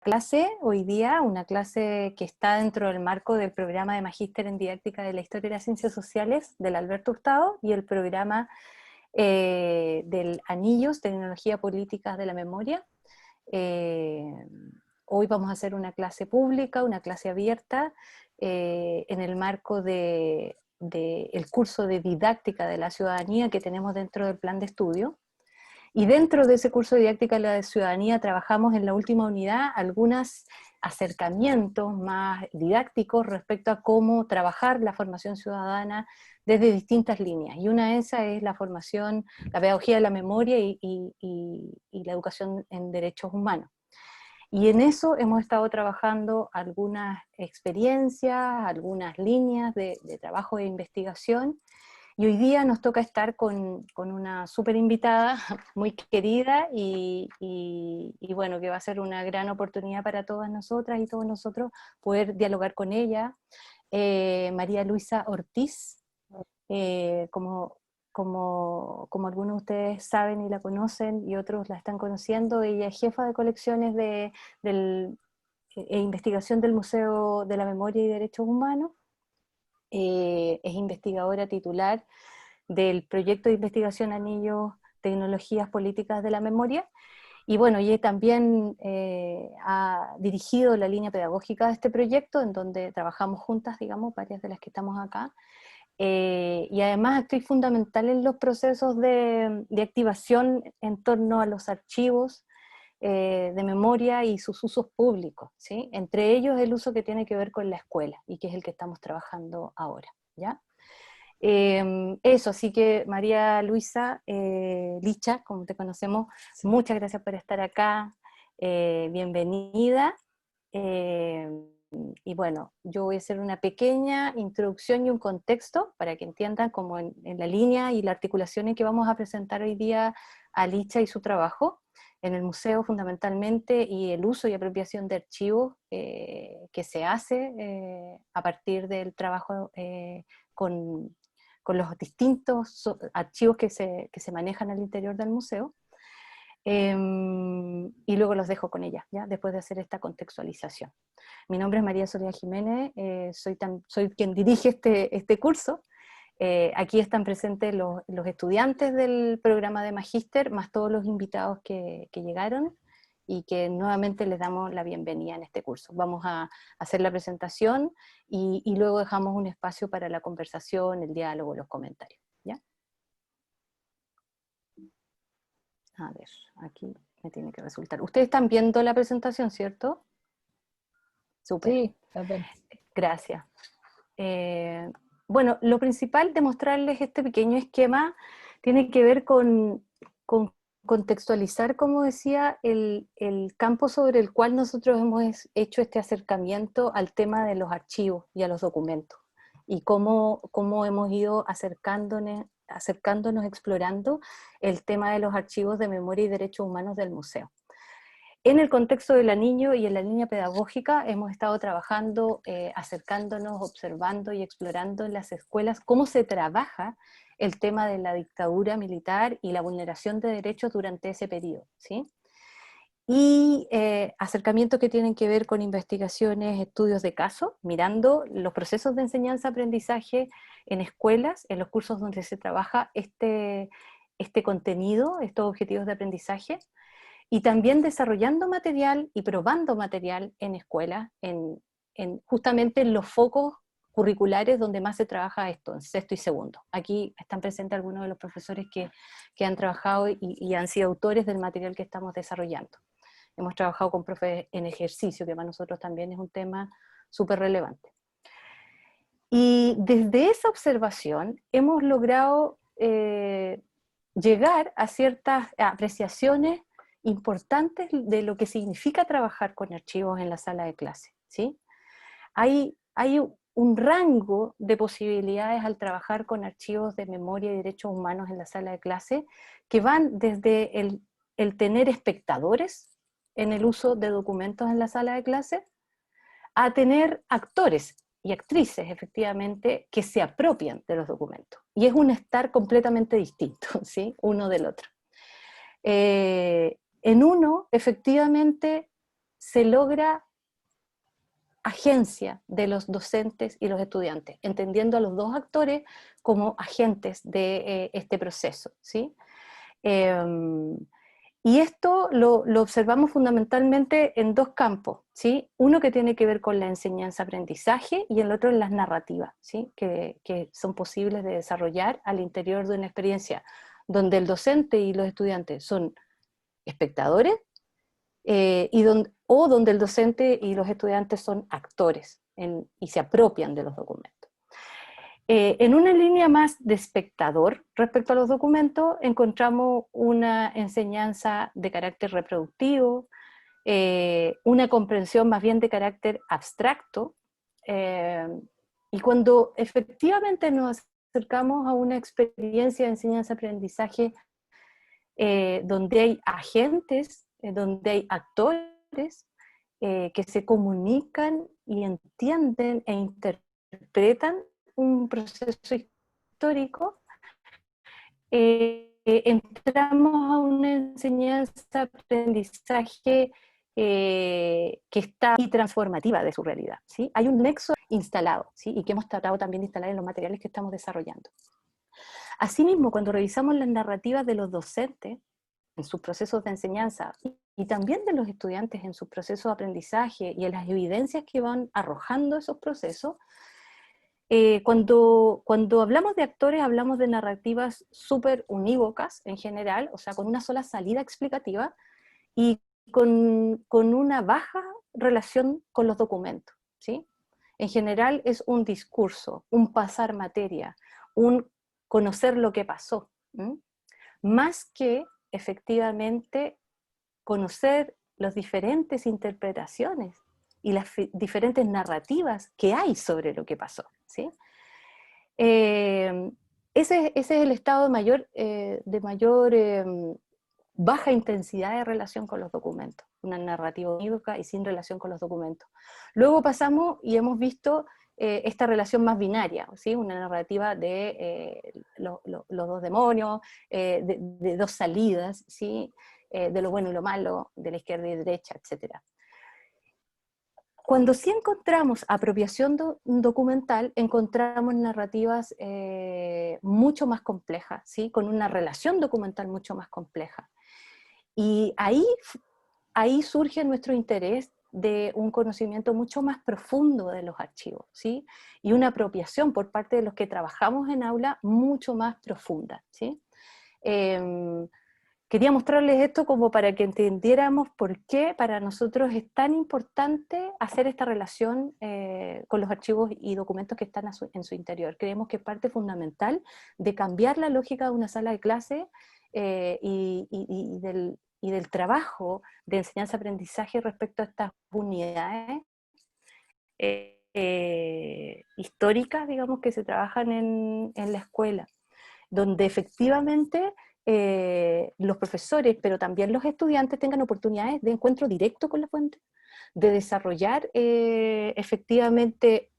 clase hoy día, una clase que está dentro del marco del programa de Magíster en Didáctica de la Historia y las Ciencias Sociales del Alberto Hurtado y el programa del Anillos, Tecnología Política de la Memoria. Eh, Hoy vamos a hacer una clase pública, una clase abierta, en el marco del curso de Didáctica de la Ciudadanía que tenemos dentro del plan de estudio. Y dentro de ese curso de didáctica de la ciudadanía trabajamos en la última unidad algunos acercamientos más didácticos respecto a cómo trabajar la formación ciudadana desde distintas líneas. Y una de esas es la formación, la pedagogía de la memoria y la educación en derechos humanos. Y en eso hemos estado trabajando algunas experiencias, algunas líneas de trabajo de investigación. Y hoy día nos toca estar con una súper invitada, muy querida, y bueno, que va a ser una gran oportunidad para todas nosotras y todos nosotros poder dialogar con ella. María Luisa Ortiz, como algunos de ustedes saben y la conocen y otros la están conociendo, ella es jefa de colecciones e investigación del Museo de la Memoria y Derechos Humanos. Es investigadora titular del proyecto de investigación Anillos, Tecnologías Políticas de la Memoria, y bueno, ella también ha dirigido la línea pedagógica de este proyecto, en donde trabajamos juntas, digamos, varias de las que estamos acá, y además actriz fundamental en los procesos de activación en torno a los archivos de memoria y sus usos públicos, ¿sí? Entre ellos el uso que tiene que ver con la escuela, y que es el que estamos trabajando ahora, ¿ya? Eso, así que María Luisa Licha, como te conocemos, muchas gracias por estar acá, bienvenida. Eh, y bueno, yo voy a hacer una pequeña introducción y un contexto para que entiendan como en la línea y la articulación en que vamos a presentar hoy día a Licha y su trabajo en el museo fundamentalmente, y el uso y apropiación de archivos que se hace a partir del trabajo con los distintos archivos que se manejan al interior del museo. Y luego los dejo con ella, ¿ya? Después de hacer esta contextualización. Mi nombre es María Soledad Jiménez, soy quien dirige este curso. Aquí están presentes los estudiantes del programa de Magíster, más todos los invitados que llegaron, y que nuevamente les damos la bienvenida en este curso. Vamos a hacer la presentación y luego dejamos un espacio para la conversación, el diálogo, los comentarios, ¿ya? A ver, aquí me tiene que resultar. Ustedes están viendo la presentación, ¿cierto? Súper. Sí, también. Gracias. Bueno, lo principal de mostrarles este pequeño esquema tiene que ver con contextualizar, como decía, el campo sobre el cual nosotros hemos hecho este acercamiento al tema de los archivos y a los documentos, y cómo hemos ido acercándonos, explorando el tema de los archivos de memoria y derechos humanos del museo. En el contexto del niño y en la línea pedagógica hemos estado trabajando, acercándonos, observando y explorando en las escuelas cómo se trabaja el tema de la dictadura militar y la vulneración de derechos durante ese periodo, ¿sí? Y acercamientos que tienen que ver con investigaciones, estudios de caso, mirando los procesos de enseñanza-aprendizaje en escuelas, en los cursos donde se trabaja este contenido, estos objetivos de aprendizaje, y también desarrollando material y probando material en escuelas, justamente en los focos curriculares donde más se trabaja esto, en sexto y segundo. Aquí están presentes algunos de los profesores que han trabajado y han sido autores del material que estamos desarrollando. Hemos trabajado con profes en ejercicio, que para nosotros también es un tema súper relevante. Y desde esa observación hemos logrado llegar a ciertas apreciaciones importantes de lo que significa trabajar con archivos en la sala de clase, ¿sí? Hay un rango de posibilidades al trabajar con archivos de memoria y derechos humanos en la sala de clase, que van desde el tener espectadores en el uso de documentos en la sala de clase, a tener actores y actrices, efectivamente, que se apropian de los documentos. Y es un estar completamente distinto, ¿sí? Uno del otro. En uno, efectivamente, se logra agencia de los docentes y los estudiantes, entendiendo a los dos actores como agentes de este proceso, ¿sí? Y esto lo observamos fundamentalmente en dos campos, ¿sí? Uno que tiene que ver con la enseñanza-aprendizaje y el otro en las narrativas, ¿sí? Que son posibles de desarrollar al interior de una experiencia donde el docente y los estudiantes son espectadores, o donde el docente y los estudiantes son actores y se apropian de los documentos. En una línea más de espectador respecto a los documentos, encontramos una enseñanza de carácter reproductivo, una comprensión más bien de carácter abstracto, y cuando efectivamente nos acercamos a una experiencia de enseñanza-aprendizaje donde hay agentes, donde hay actores que se comunican y entienden e interpretan un proceso histórico, entramos a una enseñanza-aprendizaje que está y transformativa de su realidad, ¿sí? Hay un nexo instalado, ¿sí? Y que hemos tratado también de instalar en los materiales que estamos desarrollando. Asimismo, cuando revisamos las narrativas de los docentes en sus procesos de enseñanza y también de los estudiantes en sus procesos de aprendizaje y en las evidencias que van arrojando esos procesos, cuando hablamos de actores hablamos de narrativas súper unívocas en general, o sea, con una sola salida explicativa y con una baja relación con los documentos, ¿sí? En general es un discurso, un pasar materia, un conocer lo que pasó, ¿m? Más que efectivamente conocer las diferentes interpretaciones y las diferentes narrativas que hay sobre lo que pasó, ¿sí? Ese es el estado de mayor baja intensidad de relación con los documentos, una narrativa unívoca y sin relación con los documentos. Luego pasamos y hemos visto esta relación más binaria, ¿sí? Una narrativa de los dos demonios, de dos salidas, ¿sí? De lo bueno y lo malo, de la izquierda y derecha, etc. Cuando sí encontramos apropiación documental, encontramos narrativas mucho más complejas, ¿sí? Con una relación documental mucho más compleja. Y ahí surge nuestro interés de un conocimiento mucho más profundo de los archivos, ¿sí? Y una apropiación por parte de los que trabajamos en aula mucho más profunda, ¿sí? Quería mostrarles esto como para que entendiéramos por qué para nosotros es tan importante hacer esta relación con los archivos y documentos que están en su interior. Creemos que es parte fundamental de cambiar la lógica de una sala de clase y del trabajo de enseñanza-aprendizaje respecto a estas unidades históricas, digamos, que se trabajan en la escuela, donde efectivamente los profesores, pero también los estudiantes tengan oportunidades de encuentro directo con la fuente, de desarrollar efectivamente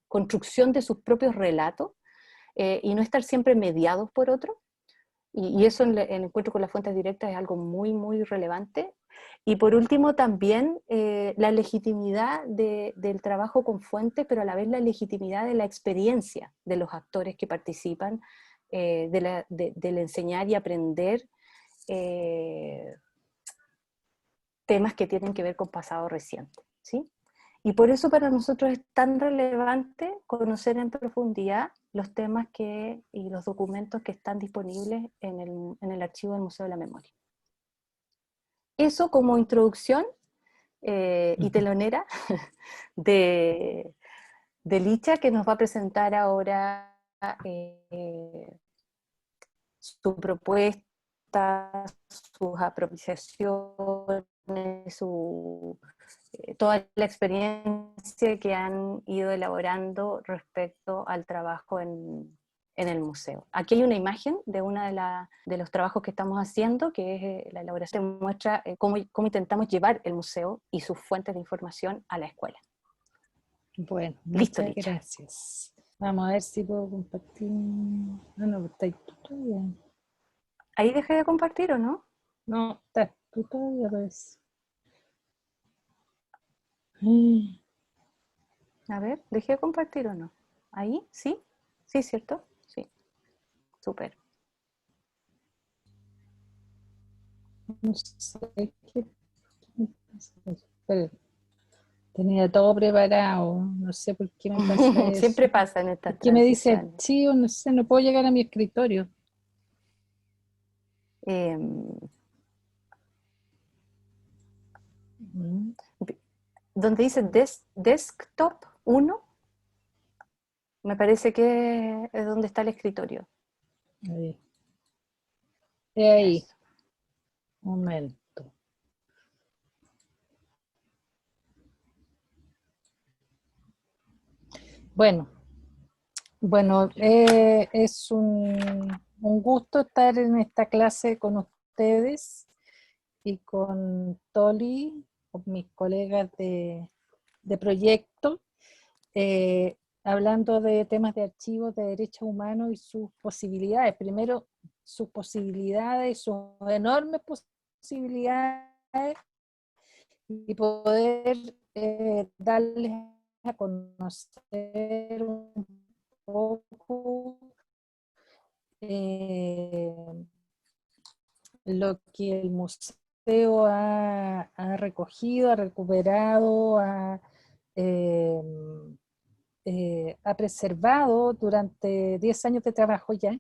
construcción de sus propios relatos y no estar siempre mediados por otros. Y eso en el encuentro con las fuentes directas es algo muy, muy relevante. Y por último también la legitimidad del trabajo con fuentes, pero a la vez la legitimidad de la experiencia de los actores que participan, del enseñar y aprender temas que tienen que ver con pasado reciente, ¿sí? Y por eso para nosotros es tan relevante conocer en profundidad los temas y los documentos que están disponibles en el archivo del Museo de la Memoria. Eso como introducción y telonera de Licha, que nos va a presentar ahora su propuesta, sus apropiaciones, toda la experiencia que han ido elaborando respecto al trabajo en el museo. Aquí hay una imagen de uno de los trabajos que estamos haciendo, que es la elaboración que muestra cómo intentamos llevar el museo y sus fuentes de información a la escuela. Bueno, Listo, muchas Licha. gracias. Vamos a ver si puedo compartir. Ah, no, está ahí todavía. ¿Ahí dejé de compartir o no? No, está tú todavía, pues. A ver, ¿dejé de compartir o no? ¿Ahí? ¿Sí? ¿Sí, cierto? Sí, súper. No sé qué pasa. Pero tenía todo preparado, no sé por qué me pasa Siempre eso. pasa en ¿Por estas qué me dice transiciones. archivo? No sé, no puedo llegar a mi escritorio. Em, Mm, donde dice desktop 1, me parece que es donde está el escritorio. ahí. De ahí, Eso. momento. Bueno, bueno, es un gusto estar en esta clase con ustedes y con Toli, con mis colegas de proyecto, hablando de temas de archivos de derechos humanos y sus posibilidades. Primero, sus posibilidades, sus enormes posibilidades, y poder darles a conocer un poco eh, lo que el museo ha recogido, ha recuperado, eh, ha preservado durante 10 años de trabajo ya,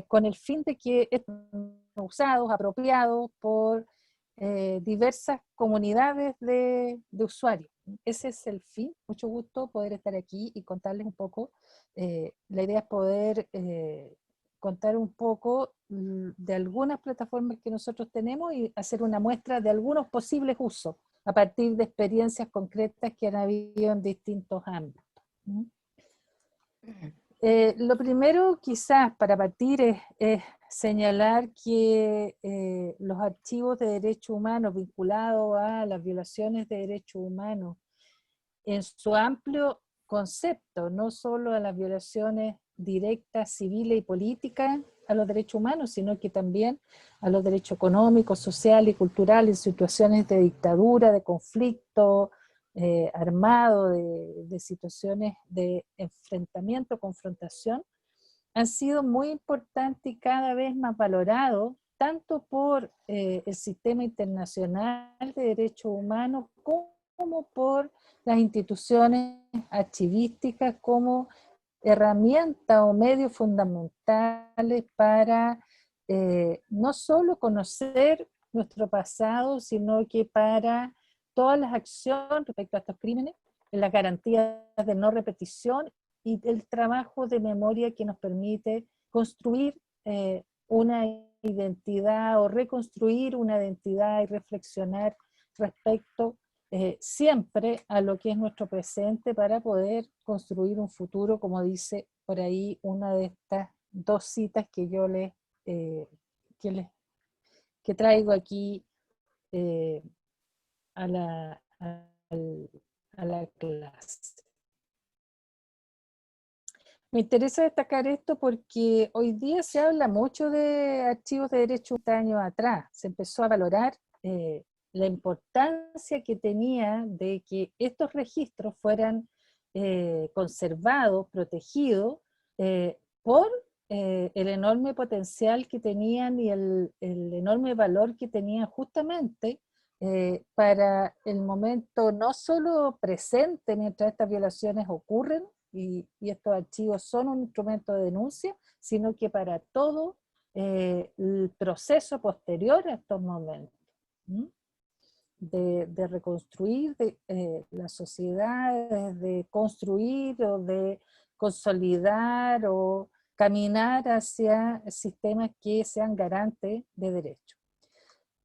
con el fin de que estén usados, apropiados por diversas comunidades de usuarios. Ese es el fin. Mucho gusto poder estar aquí y contarles un poco. La idea es poder contar un poco de algunas plataformas que nosotros tenemos y hacer una muestra de algunos posibles usos a partir de experiencias concretas que han habido en distintos ámbitos. Lo primero quizás para partir es señalar que los archivos de derechos humanos vinculados a las violaciones de derechos humanos en su amplio concepto, no solo a las violaciones directas, civiles y políticas a los derechos humanos, sino que también a los derechos económicos, sociales y culturales en situaciones de dictadura, de conflicto armado, de situaciones de enfrentamiento, confrontación, han sido muy importantes y cada vez más valorados, tanto por el sistema internacional de derechos humanos como por las instituciones archivísticas como herramientas o medios fundamentales para no solo conocer nuestro pasado, sino que para todas las acciones respecto a estos crímenes, las garantías de no repetición y el trabajo de memoria que nos permite construir una identidad o reconstruir una identidad y reflexionar respecto siempre a lo que es nuestro presente para poder construir un futuro, como dice por ahí una de estas dos citas que yo eh, que, les que traigo aquí eh, a, la, a la clase. Me interesa destacar esto porque hoy día se habla mucho de archivos de derechos años atrás. Se empezó a valorar la importancia que tenía de que estos registros fueran conservados, protegidos, por el enorme potencial que tenían y el enorme valor que tenían justamente para el momento no solo presente mientras estas violaciones ocurren, y estos archivos son un instrumento de denuncia, sino que para todo el proceso posterior a estos momentos, de reconstruir la sociedad, de construir o de consolidar o caminar hacia sistemas que sean garantes de derechos.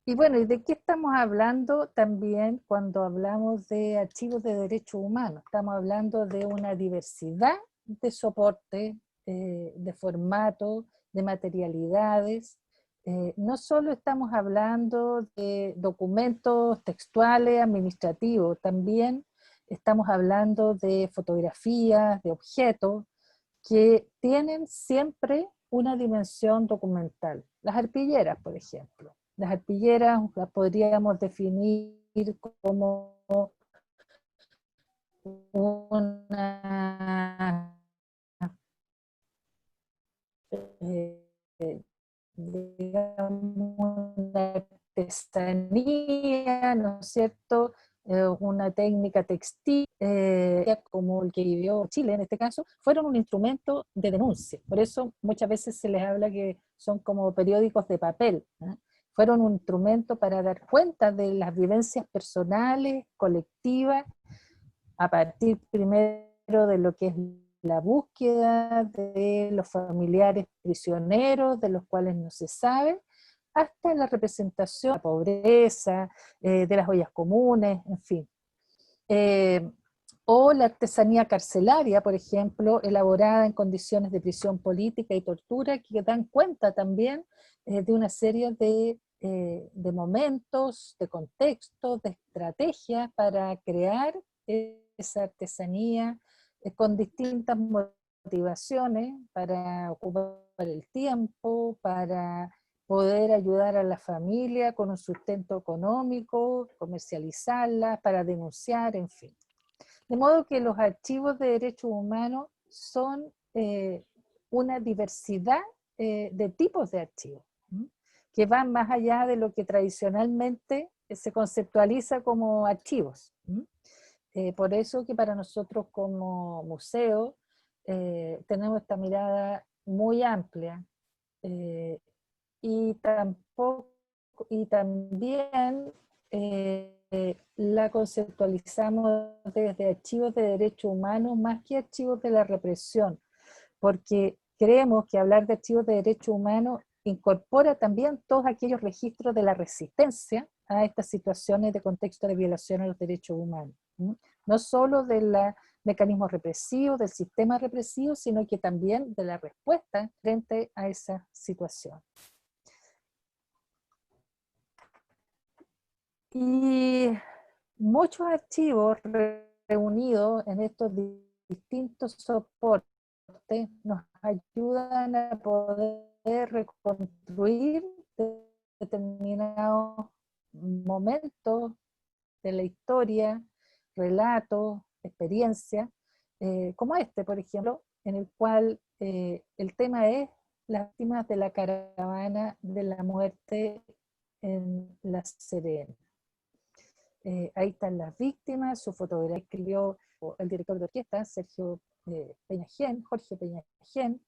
Y bueno, ¿y de qué estamos hablando también cuando hablamos de archivos de derechos humanos? Estamos hablando de una diversidad de soportes, de formatos, de materialidades. No solo estamos hablando de documentos textuales, administrativos, también estamos hablando de fotografías, de objetos que tienen siempre una dimensión documental. Las arpilleras, por ejemplo. Las arpilleras las podríamos definir como artesanía, ¿no es cierto?, una técnica textil, como el que vivió Chile en este caso, fueron un instrumento de denuncia. Por eso muchas veces se les habla que son como periódicos de papel, ¿no? Fueron un instrumento para dar cuenta de las vivencias personales, colectivas, a partir primero de lo que es la búsqueda de los familiares prisioneros, de los cuales no se sabe, hasta la representación de la pobreza, de las ollas comunes, en fin. O la artesanía carcelaria, por ejemplo, elaborada en condiciones de prisión política y tortura, que dan cuenta también de una serie de momentos, de contextos, de estrategias para crear esa artesanía con distintas motivaciones, para ocupar el tiempo, para poder ayudar a la familia con un sustento económico, comercializarla, para denunciar, en fin. De modo que los archivos de derechos humanos son una diversidad de tipos de archivos, ¿m? Que van más allá de lo que tradicionalmente se conceptualiza como archivos. Por eso que para nosotros como museo tenemos esta mirada muy amplia, y también la conceptualizamos desde archivos de derechos humanos más que archivos de la represión, porque creemos que hablar de archivos de derechos humanos incorpora también todos aquellos registros de la resistencia a estas situaciones de contexto de violación a los derechos humanos. No solo de los mecanismos represivos, del sistema represivo, sino que también de la respuesta frente a esa situación. Y muchos archivos reunidos en estos distintos soportes nos ayudan a poder reconstruir determinados momentos de la historia, relatos, experiencias, como este, por ejemplo, en el cual el tema es las víctimas de la caravana de la muerte en La Serena. Ahí están las víctimas, su fotografía escribió el director de orquesta, Sergio Peñagén, Jorge Peñagén,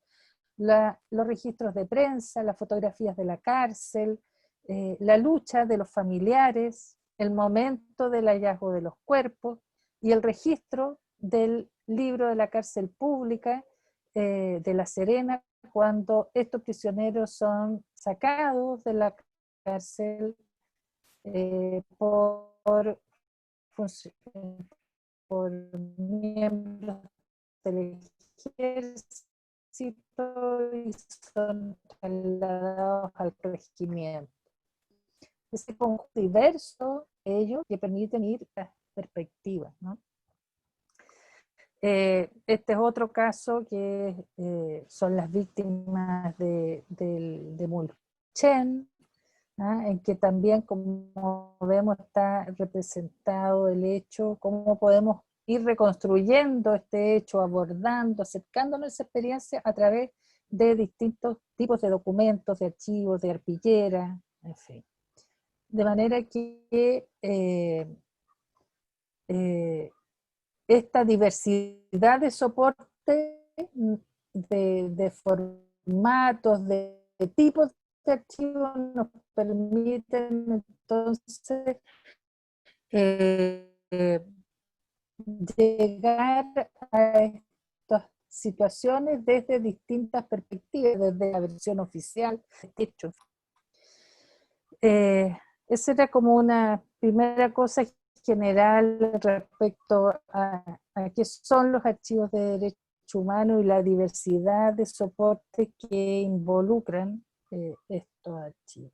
los registros de prensa, las fotografías de la cárcel, la lucha de los familiares, el momento del hallazgo de los cuerpos y el registro del libro de la cárcel pública de La Serena, cuando estos prisioneros son sacados de la cárcel por miembros del ejército y son trasladados al regimiento. Ese conjunto diverso, ellos, que permiten ir a perspectivas, ¿no? Este es otro caso que son las víctimas de Mulchen, ¿ah? En que también, como vemos, está representado el hecho, cómo podemos ir reconstruyendo este hecho, abordando, acercándonos a esa experiencia a través de distintos tipos de documentos, de archivos, de arpilleras, en fin. De manera que esta diversidad de soportes, de formatos, de tipos de archivos nos permiten entonces llegar a estas situaciones desde distintas perspectivas, desde la versión oficial, hecho. Esa era como una primera cosa general respecto a qué son los archivos de derechos humanos y la diversidad de soportes que involucran estos archivos.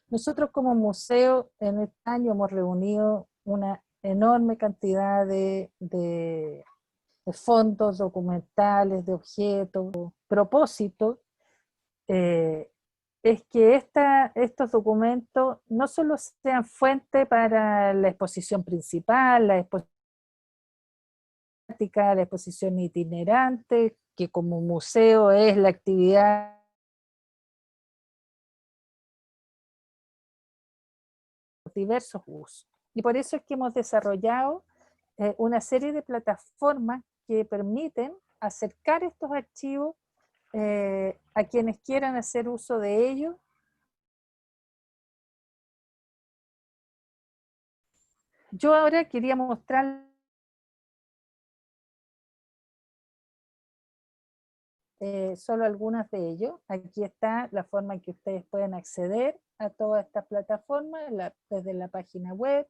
Nosotros como museo en este año hemos reunido una enorme cantidad de fondos documentales, de objetos, propósitos, es que estos documentos no solo sean fuente para la exposición principal, la exposición itinerante, que como museo es la actividad diversos usos. Y por eso es que hemos desarrollado una serie de plataformas que permiten acercar estos archivos a quienes quieran hacer uso de ellos. Yo ahora quería mostrar solo algunas de ellos. Aquí está la forma en que ustedes pueden acceder a todas estas plataformas desde la página web,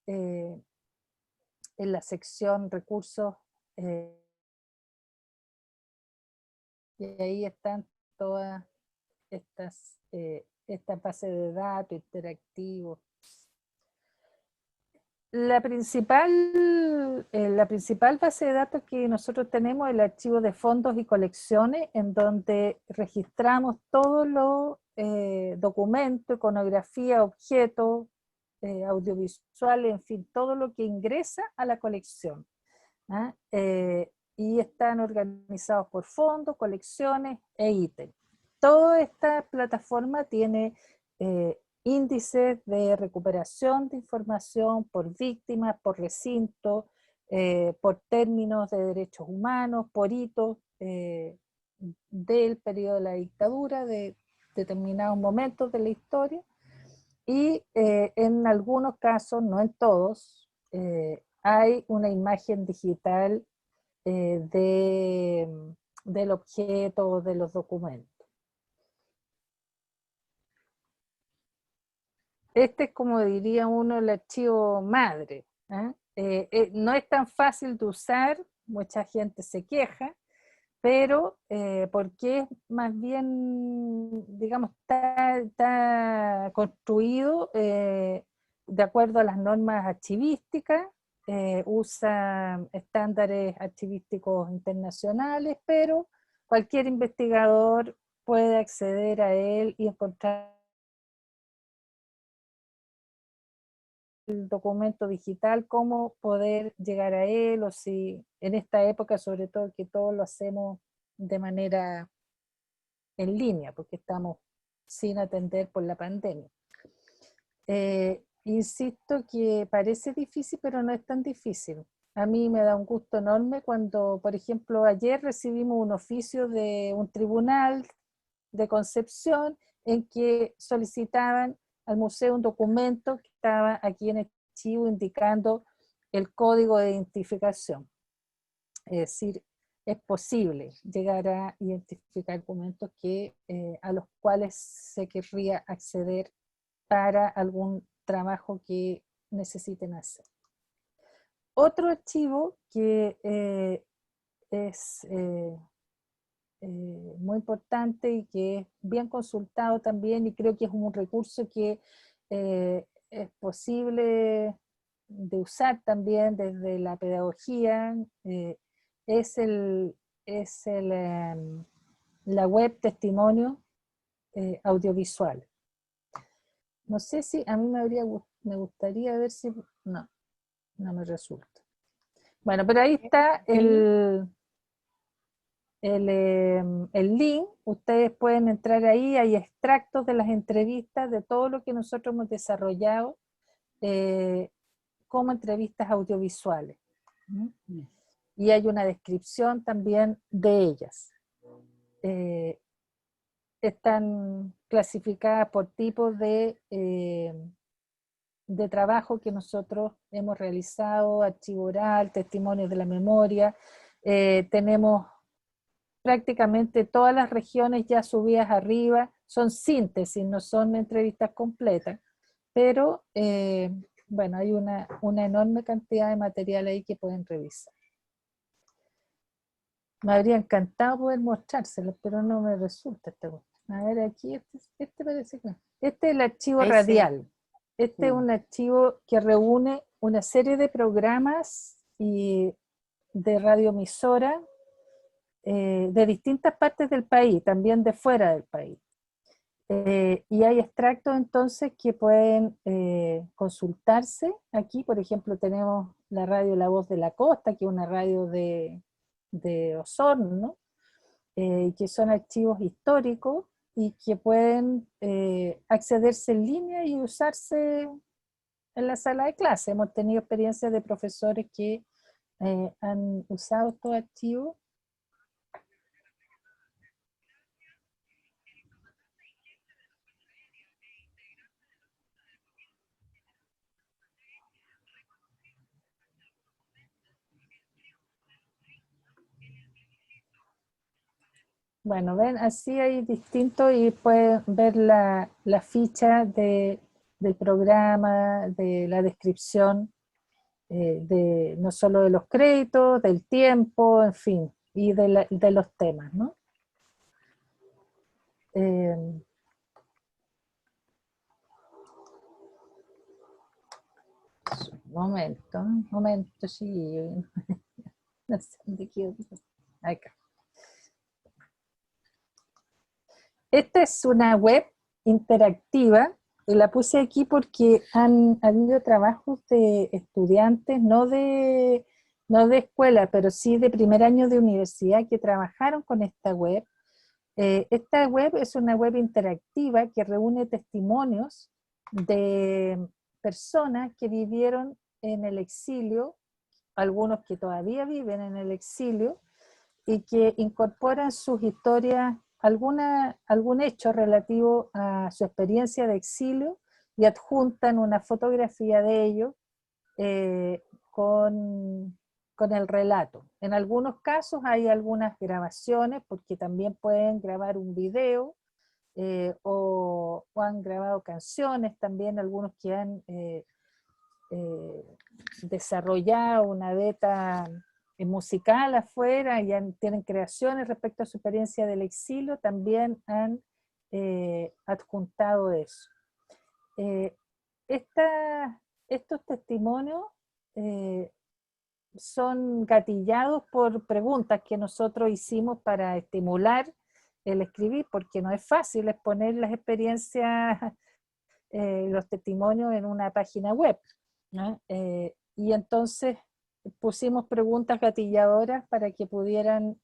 en la sección recursos, y ahí están todas esta base de datos interactivos. La principal base de datos que nosotros tenemos es el archivo de fondos y colecciones, en donde registramos todos los documentos, iconografía, objetos, audiovisuales, en fin, todo lo que ingresa a la colección. ¿Ah? Y están organizados por fondos, colecciones e ítems. Toda esta plataforma tiene índices de recuperación de información por víctimas, por recinto, por términos de derechos humanos, por hitos del periodo de la dictadura, de determinados momentos de la historia, y en algunos casos, no en todos, hay una imagen digital del objeto o de los documentos. Este es, como diría uno, el archivo madre. No es tan fácil de usar, mucha gente se queja, pero porque es más bien, digamos, está construido de acuerdo a las normas archivísticas, usa estándares archivísticos internacionales, pero cualquier investigador puede acceder a él y encontrar el documento digital, cómo poder llegar a él, o si en esta época, sobre todo, que todo lo hacemos de manera en línea, porque estamos sin atender por la pandemia. Insisto que parece difícil, pero no es tan difícil. A mí me da un gusto enorme cuando, por ejemplo, ayer recibimos un oficio de un tribunal de Concepción en que solicitaban al museo un documento que estaba aquí en el archivo indicando el código de identificación. Es decir, es posible llegar a identificar documentos a los cuales se querría acceder para algún trabajo que necesiten hacer. Otro archivo que es muy importante y que es bien consultado también, y creo que es un recurso que es posible de usar también desde la pedagogía, es la web testimonio audiovisual. No sé si a mí me gustaría ver si... No me resulta. Bueno, pero ahí está el link. Ustedes pueden entrar ahí, hay extractos de las entrevistas, de todo lo que nosotros hemos desarrollado como entrevistas audiovisuales. Y hay una descripción también de ellas. Están clasificadas por tipos de trabajo que nosotros hemos realizado: archivo oral, testimonios de la memoria. Tenemos prácticamente todas las regiones ya subidas arriba, son síntesis, no son entrevistas completas, pero bueno, hay una enorme cantidad de material ahí que pueden revisar. Me habría encantado poder mostrárselo, pero no me resulta este. A ver, aquí, este parece que... Este es el archivo radial. Este es un archivo que reúne una serie de programas y de radioemisora de distintas partes del país, también de fuera del país. Y hay extractos entonces que pueden consultarse. Aquí, por ejemplo, tenemos la radio La Voz de la Costa, que es una radio de Osorno, que son archivos históricos y que pueden accederse en línea y usarse en la sala de clase. Hemos tenido experiencias de profesores que han usado estos archivos. Bueno, ven, así hay distintos y pueden ver la ficha del programa, de la descripción, no solo de los créditos, del tiempo, en fin, y de los temas, ¿no? Un momento, sí. No sé dónde quedó. Acá. Esta es una web interactiva y la puse aquí porque han habido trabajos de estudiantes, no de escuela, pero sí de primer año de universidad que trabajaron con esta web. Esta web es una web interactiva que reúne testimonios de personas que vivieron en el exilio, algunos que todavía viven en el exilio, y que incorporan sus historias, algún hecho relativo a su experiencia de exilio y adjuntan una fotografía de ellos eh, con, con el relato. En algunos casos hay algunas grabaciones, porque también pueden grabar un video, o han grabado canciones también, algunos que han desarrollado una beta musical afuera, ya tienen creaciones respecto a su experiencia del exilio, también han adjuntado eso. Eh, estos testimonios son gatillados por preguntas que nosotros hicimos para estimular el escribir, porque no es fácil exponer las experiencias, los testimonios en una página web, ¿no? Y entonces pusimos preguntas gatilladoras para que pudieran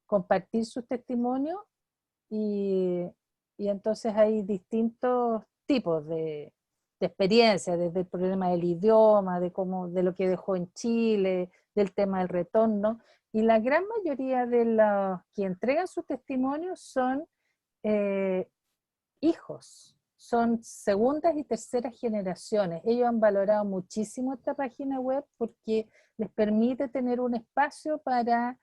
compartir sus testimonios y, y entonces hay distintos tipos de experiencias, desde el problema del idioma, de lo que dejó en Chile, del tema del retorno, y la gran mayoría de los que entregan sus testimonios son eh, hijos, son segundas y terceras generaciones. Ellos han valorado muchísimo esta página web porque les permite tener un espacio para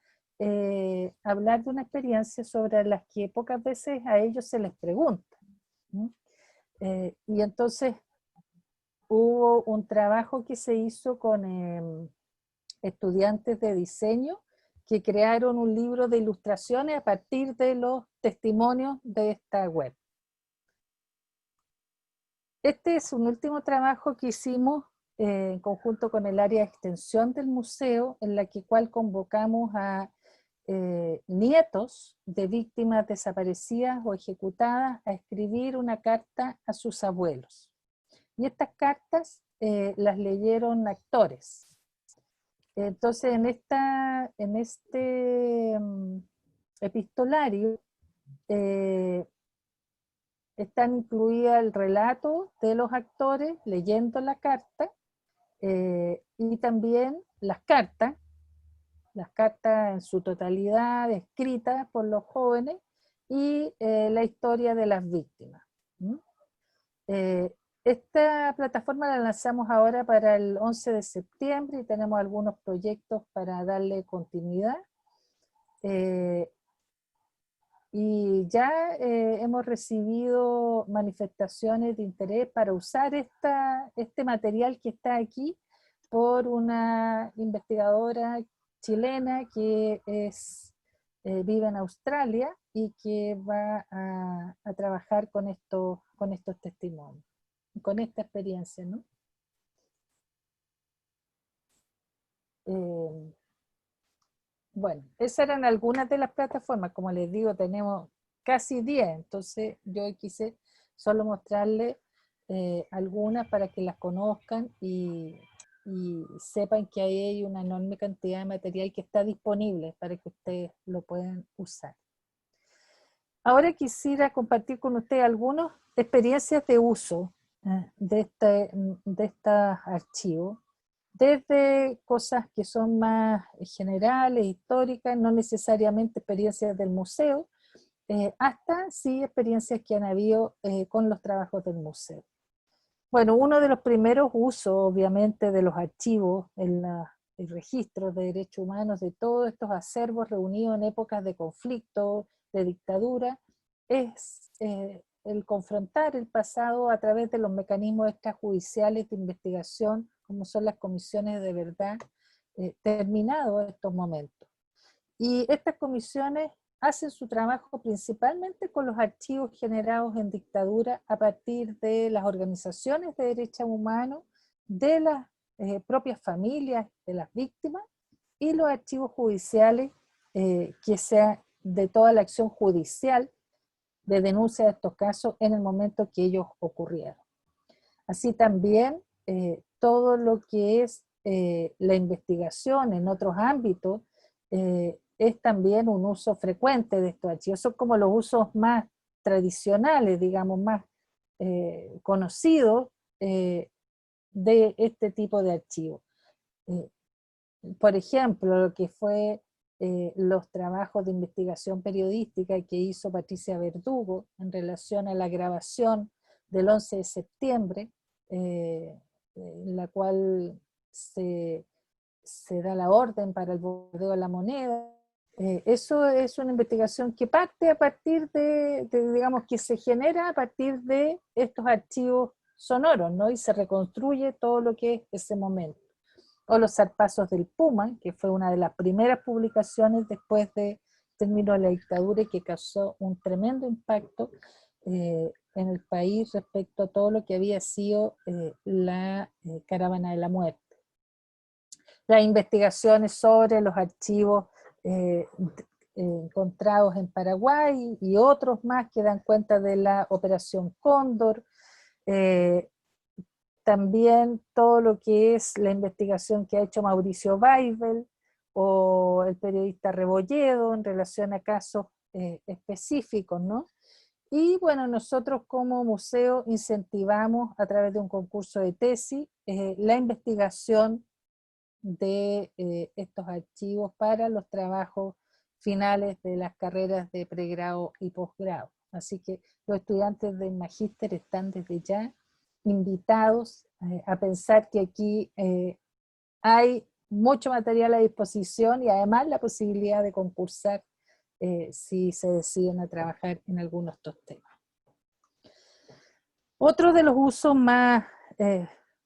hablar de una experiencia sobre las que pocas veces a ellos se les pregunta, ¿no? Y entonces hubo un trabajo que se hizo con estudiantes de diseño que crearon un libro de ilustraciones a partir de los testimonios de esta web. Este es un último trabajo que hicimos en conjunto con el área de extensión del museo, en la cual convocamos a nietos de víctimas desaparecidas o ejecutadas a escribir una carta a sus abuelos. Y estas cartas las leyeron actores. Entonces, en este epistolario está incluida el relato de los actores leyendo la carta y también las cartas en su totalidad escritas por los jóvenes y la historia de las víctimas. Esta plataforma la lanzamos ahora para el 11 de septiembre y tenemos algunos proyectos para darle continuidad. Y ya hemos recibido manifestaciones de interés para usar este material que está aquí por una investigadora chilena que vive en Australia y que va a trabajar con estos testimonios, con esta experiencia, ¿no? Bueno, esas eran algunas de las plataformas. Como les digo, tenemos casi 10, entonces yo quise solo mostrarles algunas para que las conozcan y sepan que ahí hay una enorme cantidad de material que está disponible para que ustedes lo puedan usar. Ahora quisiera compartir con usted algunas experiencias de uso de estos archivos, desde cosas que son más generales, históricas, no necesariamente experiencias del museo, hasta sí experiencias que han habido con los trabajos del museo. Bueno, uno de los primeros usos, obviamente, de los archivos en el registro de derechos humanos, de todos estos acervos reunidos en épocas de conflicto, de dictadura, es el confrontar el pasado a través de los mecanismos extrajudiciales de investigación, como son las comisiones de verdad, terminados estos momentos. Y estas comisiones hacen su trabajo principalmente con los archivos generados en dictadura a partir de las organizaciones de derechos humanos, de las propias familias de las víctimas y los archivos judiciales que sean de toda la acción judicial de denuncia de estos casos en el momento que ellos ocurrieron. Así también todo lo que es la investigación en otros ámbitos es también un uso frecuente de estos archivos. Son como los usos más tradicionales, digamos, más conocidos de este tipo de archivos. Por ejemplo, lo que fue los trabajos de investigación periodística que hizo Patricia Verdugo en relación a la grabación del 11 de septiembre, en la cual se da la orden para el bordeo de la moneda. Eso es una investigación que parte a partir digamos, que se genera a partir de estos archivos sonoros, ¿no? Y se reconstruye todo lo que es ese momento. O los zarpazos del Puma, que fue una de las primeras publicaciones después de término de la dictadura y que causó un tremendo impacto en el país respecto a todo lo que había sido la caravana de la muerte. Las investigaciones sobre los archivos encontrados en Paraguay y otros más que dan cuenta de la Operación Cóndor, también todo lo que es la investigación que ha hecho Mauricio Weibel o el periodista Rebolledo en relación a casos específicos, ¿no? Y bueno, nosotros como museo incentivamos a través de un concurso de tesis la investigación de estos archivos para los trabajos finales de las carreras de pregrado y posgrado. Así que los estudiantes del magíster están desde ya invitados a pensar que aquí hay mucho material a disposición y además la posibilidad de concursar si se deciden a trabajar en algunos de estos temas. Otro de los usos más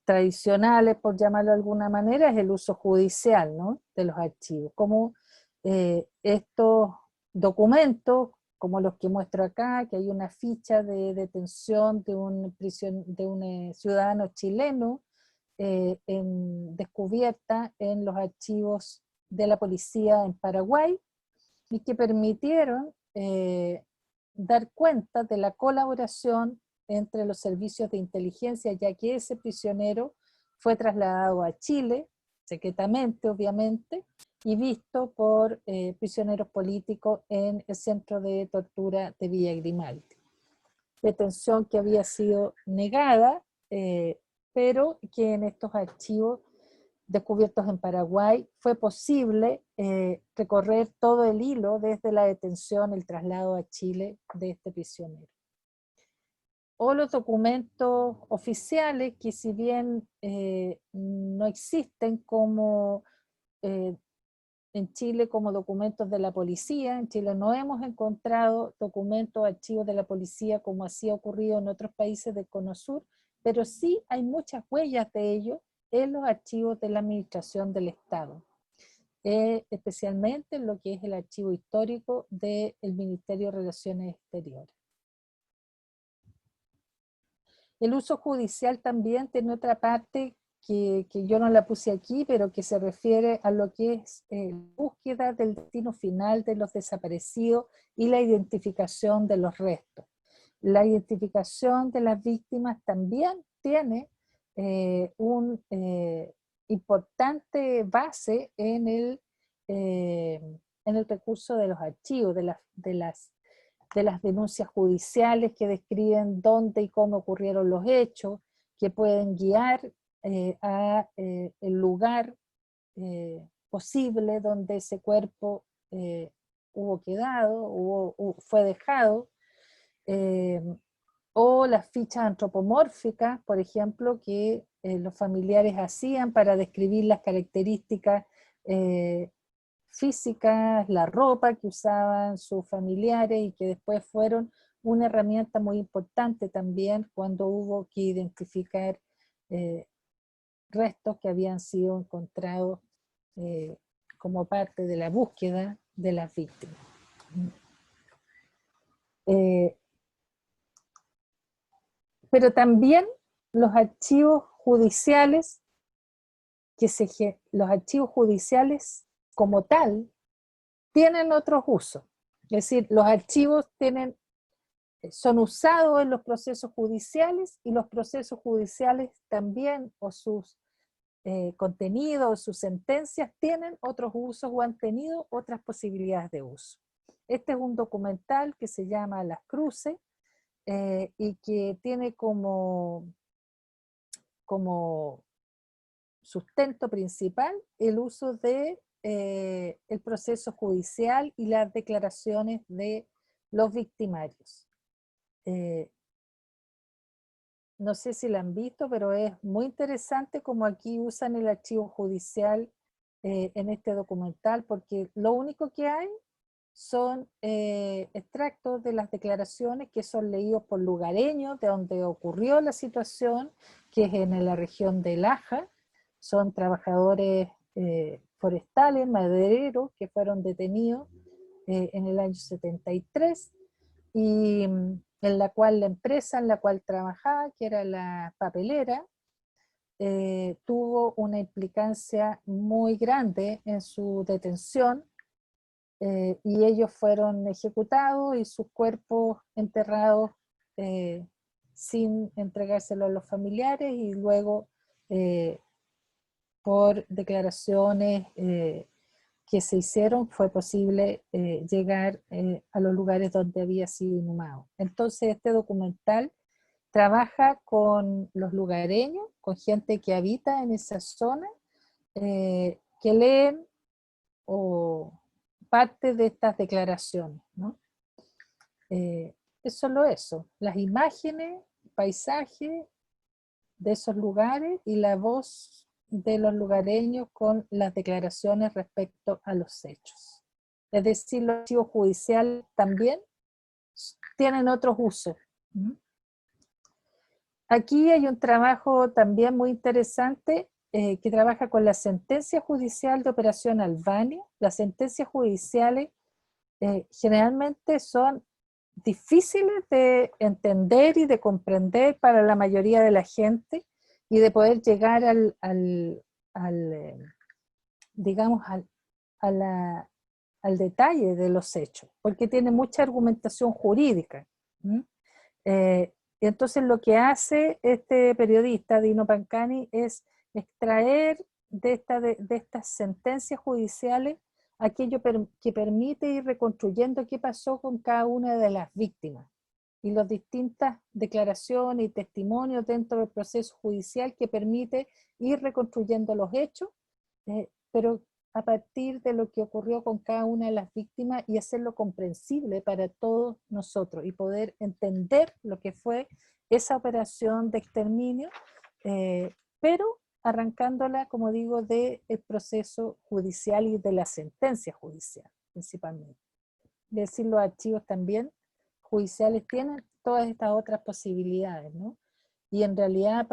tradicionales, por llamarlo de alguna manera, es el uso judicial, ¿no?, de los archivos, como estos documentos, como los que muestro acá, que hay una ficha de detención de un ciudadano chileno descubierta en los archivos de la policía en Paraguay, y que permitieron dar cuenta de la colaboración entre los servicios de inteligencia, ya que ese prisionero fue trasladado a Chile, secretamente obviamente, y visto por prisioneros políticos en el centro de tortura de Villa Grimaldi. Detención que había sido negada, pero que en estos archivos descubiertos en Paraguay fue posible recorrer todo el hilo desde la detención, el traslado a Chile de este prisionero. O los documentos oficiales que, si bien no existen como en Chile como documentos de la policía, en Chile no hemos encontrado documentos, archivos de la policía como así ha ocurrido en otros países del Cono Sur, pero sí hay muchas huellas de ello en los archivos de la Administración del Estado, especialmente en lo que es el archivo histórico del Ministerio de Relaciones Exteriores. El uso judicial también tiene otra parte que yo no la puse aquí, pero que se refiere a lo que es búsqueda del destino final de los desaparecidos y la identificación de los restos. La identificación de las víctimas también tiene un importante base en el recurso de los archivos, de las de las denuncias judiciales que describen dónde y cómo ocurrieron los hechos, que pueden guiar a el lugar posible donde ese cuerpo hubo quedado, fue dejado, o las fichas antropomórficas, por ejemplo, que los familiares hacían para describir las características físicas, la ropa que usaban sus familiares y que después fueron una herramienta muy importante también cuando hubo que identificar restos que habían sido encontrados como parte de la búsqueda de las víctimas. Pero también los archivos judiciales, los archivos judiciales como tal, tienen otros usos. Es decir, los archivos son usados en los procesos judiciales y los procesos judiciales también, o sus contenidos, o sus sentencias, tienen otros usos o han tenido otras posibilidades de uso. Este es un documental que se llama Las Cruces y que tiene como sustento principal el uso de el proceso judicial y las declaraciones de los victimarios. No sé si la han visto, pero es muy interesante como aquí usan el archivo judicial en este documental, porque lo único que hay son extractos de las declaraciones que son leídos por lugareños de donde ocurrió la situación, que es en la región de Laja. Son trabajadores forestales, madereros, que fueron detenidos en el año 73, y en la cual la empresa en la cual trabajaba, que era la papelera, tuvo una implicancia muy grande en su detención, y ellos fueron ejecutados y sus cuerpos enterrados sin entregárselo a los familiares, y luego por declaraciones que se hicieron fue posible llegar a los lugares donde había sido inhumado. Entonces este documental trabaja con los lugareños, con gente que habita en esa zona, que leen o parte de estas declaraciones, ¿no? Es solo eso, las imágenes, paisajes de esos lugares y la voz de los lugareños con las declaraciones respecto a los hechos. Es decir, los archivos judiciales también tienen otros usos. Aquí hay un trabajo también muy interesante que trabaja con la sentencia judicial de Operación Albania. Las sentencias judiciales generalmente son difíciles de entender y de comprender para la mayoría de la gente, y de poder llegar digamos, al detalle de los hechos, porque tiene mucha argumentación jurídica. Y entonces lo que hace este periodista, Dino Pancani, es extraer de estas sentencias judiciales aquello que permite ir reconstruyendo qué pasó con cada una de las víctimas y las distintas declaraciones y testimonios dentro del proceso judicial que permite ir reconstruyendo los hechos, pero a partir de lo que ocurrió con cada una de las víctimas, y hacerlo comprensible para todos nosotros y poder entender lo que fue esa operación de exterminio, pero arrancándola, como digo, del proceso judicial y de la sentencia judicial principalmente. Es decir, los archivos también judiciales tienen todas estas otras posibilidades, ¿no? Y en realidad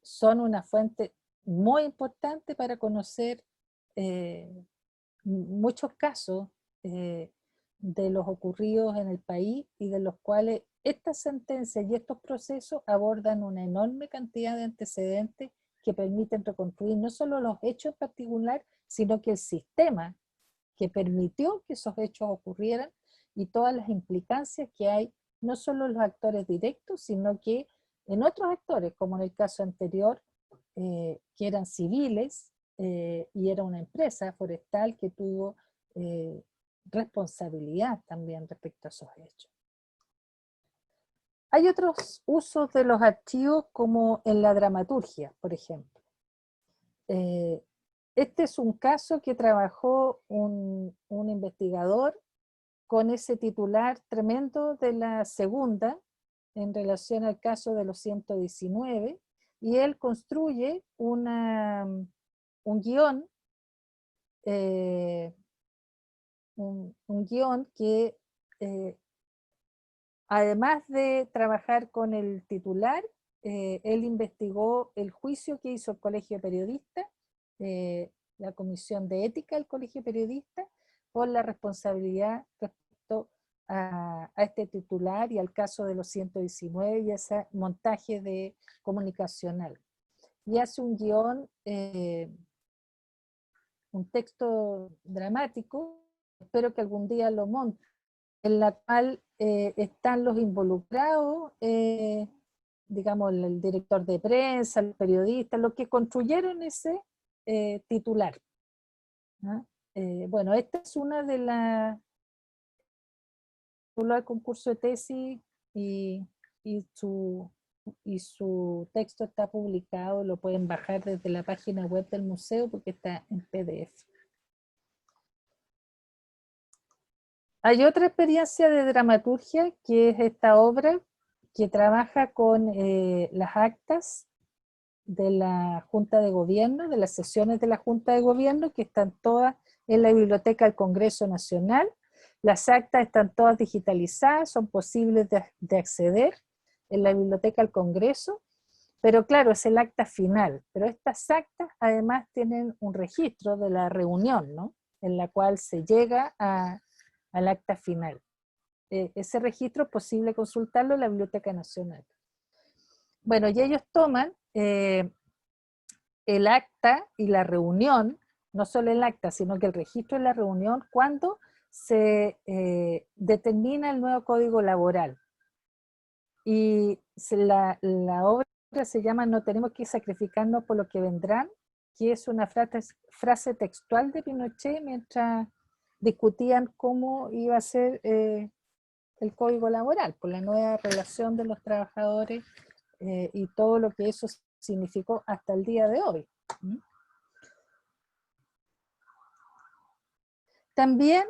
son una fuente muy importante para conocer muchos casos de los ocurridos en el país, y de los cuales estas sentencias y estos procesos abordan una enorme cantidad de antecedentes que permiten reconstruir no solo los hechos en particular, sino que el sistema que permitió que esos hechos ocurrieran y todas las implicancias que hay, no solo en los actores directos, sino que en otros actores, como en el caso anterior, que eran civiles, y era una empresa forestal que tuvo responsabilidad también respecto a esos hechos. Hay otros usos de los archivos como en la dramaturgia, por ejemplo. Este es un caso que trabajó un investigador con ese titular tremendo de la segunda en relación al caso de los 119, y él construye un guión, un guión que además de trabajar con el titular, él investigó el juicio que hizo el Colegio de Periodistas, la Comisión de Ética del Colegio de Periodistas, por la responsabilidad respecto a este titular y al caso de los 119 y ese montaje comunicacional. Y hace un guión, un texto dramático, espero que algún día lo monte, en la cual están los involucrados, digamos, el director de prensa, los periodistas, los que construyeron ese titular. ¿Ah? Bueno, esta es una de las del concurso de tesis y su texto está publicado, lo pueden bajar desde la página web del museo porque está en PDF. Hay otra experiencia de dramaturgia que es esta obra que trabaja con las actas de la Junta de Gobierno, de las sesiones de la Junta de Gobierno, que están todas en la Biblioteca del Congreso Nacional. Las actas están todas digitalizadas, son posibles de acceder en la Biblioteca del Congreso, pero claro, es el acta final. Pero estas actas además tienen un registro de la reunión, ¿no? En la cual se llega al acta final. Ese registro es posible consultarlo en la Biblioteca Nacional. Bueno, y ellos toman el acta y la reunión, no solo el acta, sino que el registro de la reunión, cuando se determina el nuevo Código Laboral. Y la obra se llama No tenemos que sacrificarnos por lo que vendrán, que es una frase textual de Pinochet mientras discutían cómo iba a ser el Código Laboral, por la nueva relación de los trabajadores y todo lo que eso significó hasta el día de hoy. También,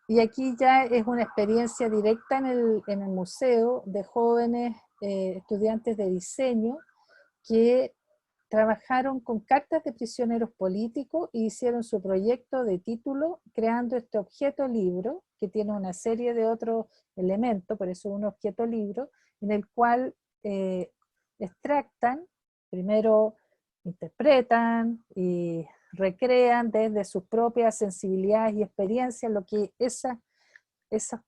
y aquí ya es una experiencia directa en el museo de jóvenes estudiantes de diseño que trabajaron con cartas de prisioneros políticos e hicieron su proyecto de título creando este objeto libro, que tiene una serie de otros elementos, por eso es un objeto libro, en el cual extractan, primero interpretan y recrean desde sus propias sensibilidades y experiencias lo que esas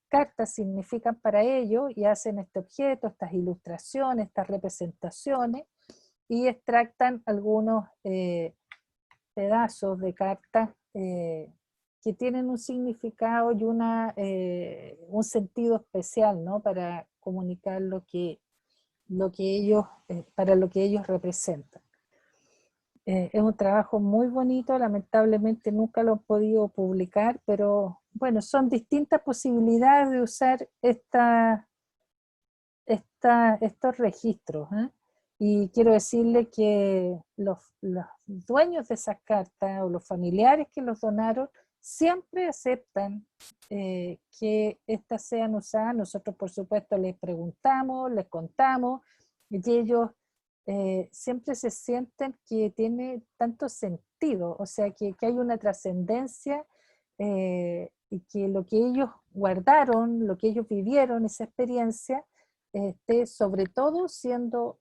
cartas significan para ellos y hacen este objeto, estas ilustraciones, estas representaciones, y extractan algunos pedazos de cartas que tienen un significado y un sentido especial, ¿no? Para comunicar para lo que ellos representan. Es un trabajo muy bonito, lamentablemente nunca lo han podido publicar, pero bueno, son distintas posibilidades de usar estos registros, ¿eh? Y quiero decirle que los dueños de esas cartas o los familiares que los donaron siempre aceptan que estas sean usadas. Nosotros, por supuesto, les preguntamos, les contamos, y ellos siempre se sienten que tiene tanto sentido, o sea, que hay una trascendencia y que lo que ellos guardaron, lo que ellos vivieron, esa experiencia, esté sobre todo siendo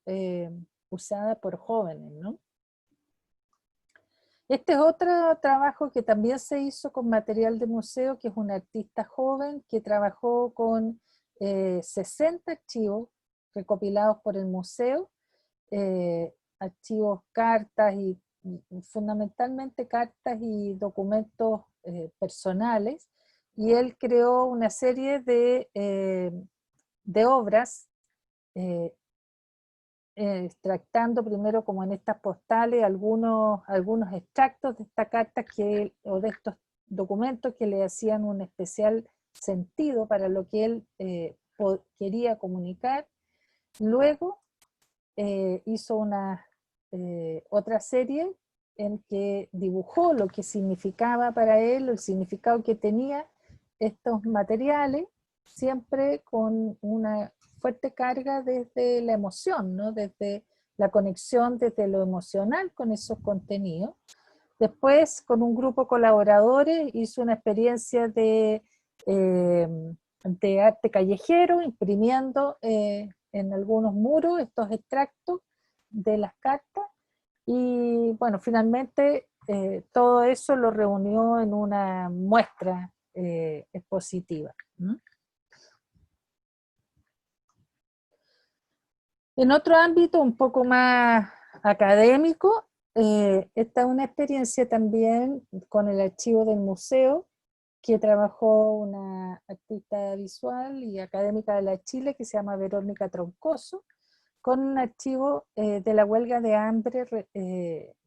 usada por jóvenes, ¿no? Este es otro trabajo que también se hizo con material de museo, que es un artista joven que trabajó con 60 archivos recopilados por el museo, archivos, cartas y fundamentalmente cartas y documentos personales, y él creó una serie de obras extractando primero, como en estas postales, algunos extractos de esta carta o de estos documentos que le hacían un especial sentido para lo que él quería comunicar. Luego hizo una otra serie en que dibujó lo que significaba para él, el significado que tenía estos materiales, siempre con una fuerte carga desde la emoción, ¿no? Desde la conexión, desde lo emocional con esos contenidos. Después, con un grupo de colaboradores, hizo una experiencia de arte callejero, imprimiendo en algunos muros estos extractos de las cartas. Y bueno, finalmente todo eso lo reunió en una muestra expositiva. En otro ámbito un poco más académico, esta es una experiencia también con el archivo del museo, que trabajó una artista visual y académica de la Chile que se llama Verónica Troncoso, con un archivo de la huelga de hambre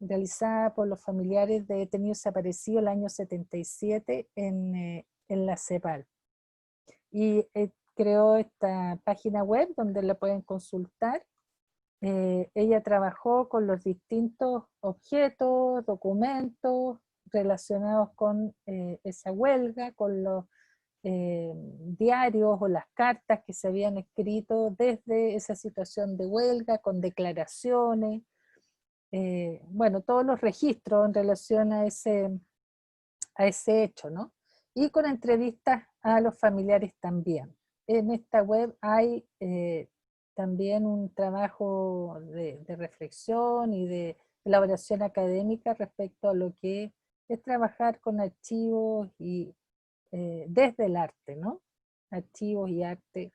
realizada por los familiares de detenidos desaparecidos el año 77 en la CEPAL. Y creó esta página web donde la pueden consultar. Ella trabajó con los distintos objetos, documentos relacionados con esa huelga, con los diarios o las cartas que se habían escrito desde esa situación de huelga, con declaraciones, bueno, todos los registros en relación a ese hecho, ¿no? Y con entrevistas a los familiares también. En esta web hay también un trabajo de reflexión y de elaboración académica respecto a lo que es trabajar con archivos y desde el arte, ¿no? Archivos y arte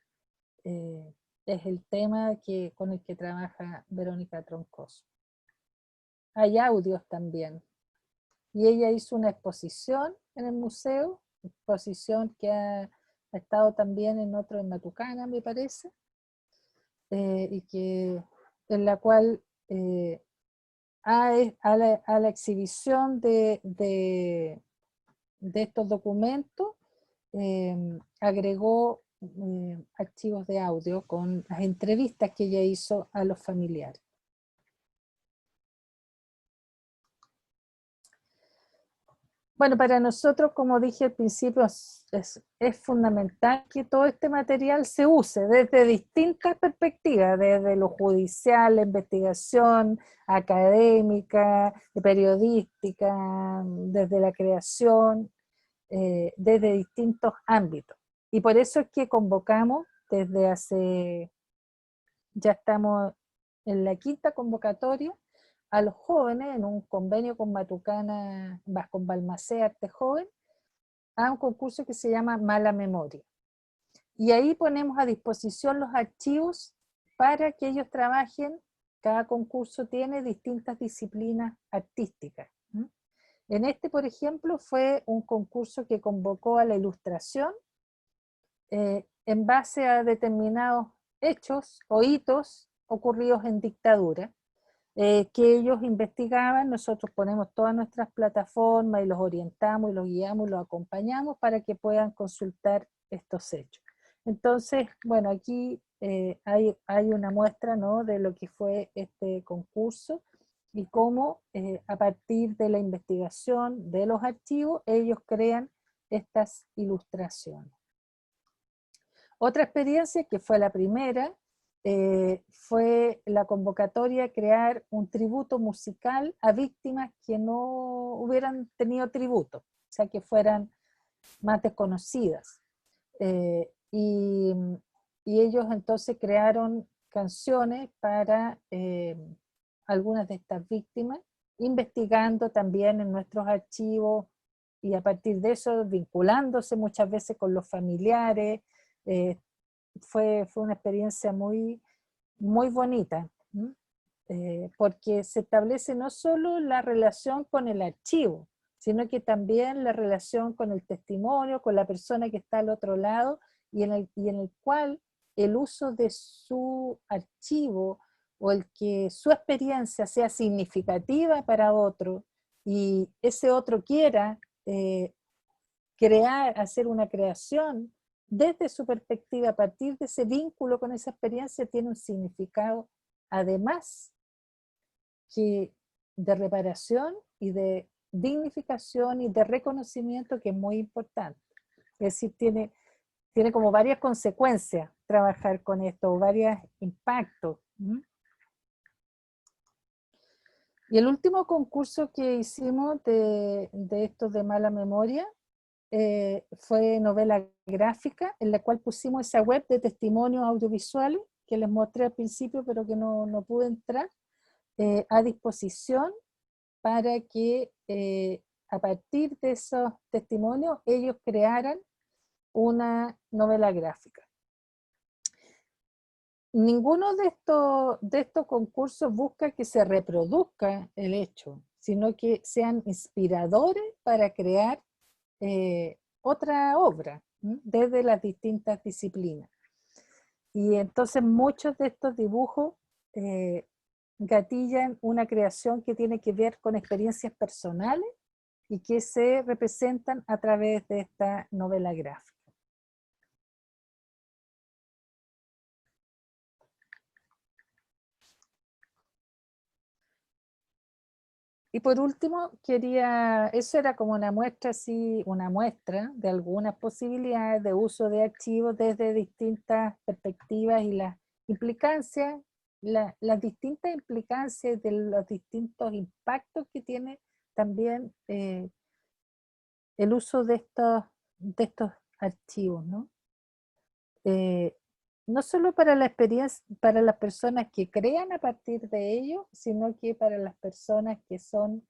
es el tema con el que trabaja Verónica Troncoso. Hay audios también. Y ella hizo una exposición en el museo, exposición que ha estado también en otro en Matucana, me parece, en la cual a la exhibición de estos documentos agregó archivos de audio con las entrevistas que ella hizo a los familiares. Bueno, para nosotros, como dije al principio, es fundamental que todo este material se use desde distintas perspectivas, desde lo judicial, la investigación académica, periodística, desde la creación, desde distintos ámbitos. Y por eso es que convocamos ya estamos en la quinta convocatoria, a los jóvenes en un convenio con Matucana, con Balmaceda Arte Joven, a un concurso que se llama Mala Memoria. Y ahí ponemos a disposición los archivos para que ellos trabajen. Cada concurso tiene distintas disciplinas artísticas. En este, por ejemplo, fue un concurso que convocó a la ilustración en base a determinados hechos o hitos ocurridos en dictadura, que ellos investigaban. Nosotros ponemos todas nuestras plataformas y los orientamos y los guiamos y los acompañamos para que puedan consultar estos hechos. Entonces, bueno, aquí hay una muestra, ¿no?, de lo que fue este concurso y cómo a partir de la investigación de los archivos ellos crean estas ilustraciones. Otra experiencia, que fue la primera, fue la convocatoria a crear un tributo musical a víctimas que no hubieran tenido tributo, o sea, que fueran más desconocidas. Y ellos entonces crearon canciones para algunas de estas víctimas, investigando también en nuestros archivos y a partir de eso vinculándose muchas veces con los familiares. Fue una experiencia muy, muy bonita, porque se establece no solo la relación con el archivo, sino que también la relación con el testimonio, con la persona que está al otro lado, y en el cual el uso de su archivo o el que su experiencia sea significativa para otro, y ese otro quiera hacer una creación desde su perspectiva, a partir de ese vínculo con esa experiencia, tiene un significado, además, que de reparación y de dignificación y de reconocimiento, que es muy importante. Es decir, tiene como varias consecuencias trabajar con esto, varios impactos. Y el último concurso que hicimos de estos de mala memoria fue novela gráfica, en la cual pusimos esa web de testimonios audiovisuales que les mostré al principio, pero que no pude entrar, a disposición para que a partir de esos testimonios ellos crearan una novela gráfica. Ninguno de estos concursos busca que se reproduzca el hecho, sino que sean inspiradores para crear otra obra desde las distintas disciplinas. Y entonces muchos de estos dibujos gatillan una creación que tiene que ver con experiencias personales y que se representan a través de esta novela gráfica. Y por último, eso era como una muestra de algunas posibilidades de uso de archivos desde distintas perspectivas y las implicancias, las distintas implicancias de los distintos impactos que tiene también el uso de estos archivos, ¿no? No solo para la experiencia, para las personas que crean a partir de ello, sino que para las personas que son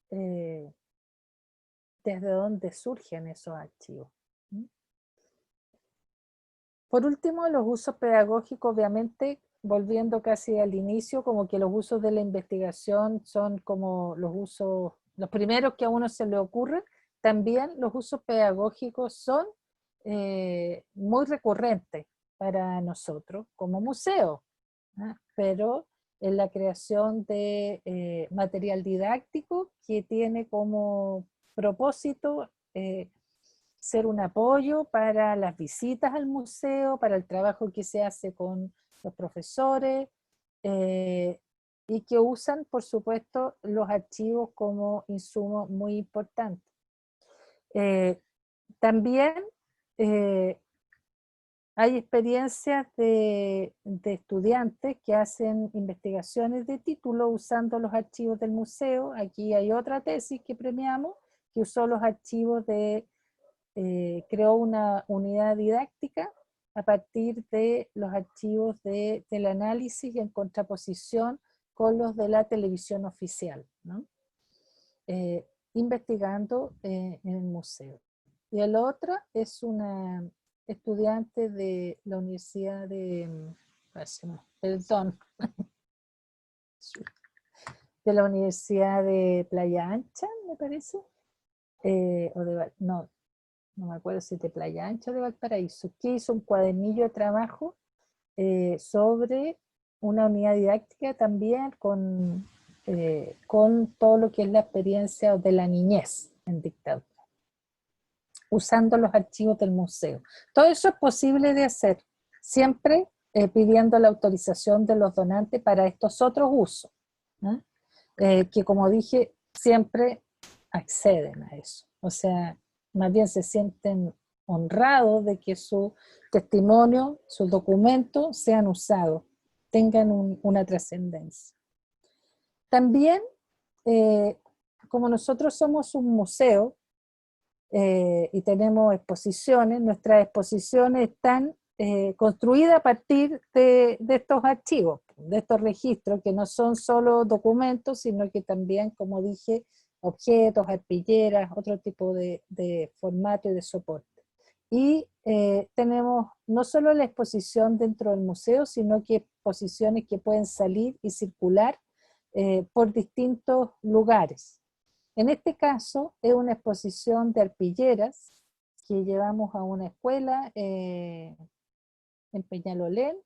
desde donde surgen esos archivos. Por último, los usos pedagógicos, obviamente, volviendo casi al inicio, como que los usos de la investigación son como los primeros que a uno se le ocurre. También los usos pedagógicos son muy recurrentes para nosotros como museo, ¿no? Pero en la creación de material didáctico que tiene como propósito ser un apoyo para las visitas al museo, para el trabajo que se hace con los profesores, y que usan, por supuesto, los archivos como insumo muy importante. También hay experiencias de estudiantes que hacen investigaciones de título usando los archivos del museo. Aquí hay otra tesis que premiamos, que usó los archivos creó una unidad didáctica a partir de los archivos del análisis y en contraposición con los de la televisión oficial, ¿no? Investigando en el museo. Y el otro es una estudiante de la Universidad de la Universidad de Playa Ancha, me parece, no me acuerdo si de Playa Ancha o de Valparaíso, que hizo un cuadernillo de trabajo sobre una unidad didáctica también con todo lo que es la experiencia de la niñez en dictadura, usando los archivos del museo. Todo eso es posible de hacer, siempre pidiendo la autorización de los donantes para estos otros usos, ¿no? Que como dije, siempre acceden a eso. O sea, más bien se sienten honrados de que su testimonio, sus documentos sean usados, tengan una trascendencia. También, como nosotros somos un museo y tenemos exposiciones, nuestras exposiciones están construidas a partir de estos archivos, de estos registros, que no son solo documentos, sino que también, como dije, objetos, arpilleras, otro tipo de formato y de soporte. Y tenemos no solo la exposición dentro del museo, sino que exposiciones que pueden salir y circular por distintos lugares. En este caso es una exposición de arpilleras que llevamos a una escuela en Peñalolén,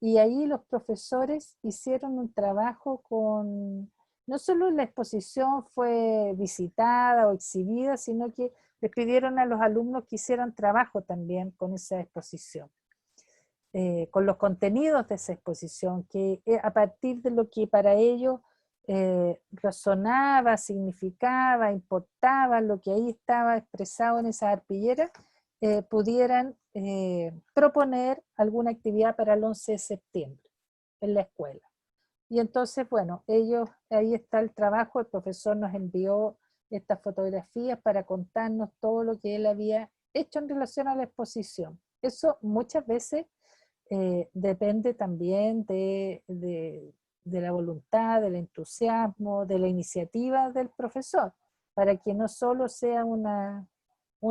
y ahí los profesores hicieron un trabajo con no solo la exposición fue visitada o exhibida, sino que les pidieron a los alumnos que hicieran trabajo también con esa exposición, con los contenidos de esa exposición, que a partir de lo que para ellos resonaba, significaba, importaba, lo que ahí estaba expresado en esa arpillera, pudieran proponer alguna actividad para el 11 de septiembre en la escuela. Y entonces, bueno, ahí está el trabajo, el profesor nos envió estas fotografías para contarnos todo lo que él había hecho en relación a la exposición. Eso muchas veces depende también de la voluntad, del entusiasmo, de la iniciativa del profesor, para que no solo sea una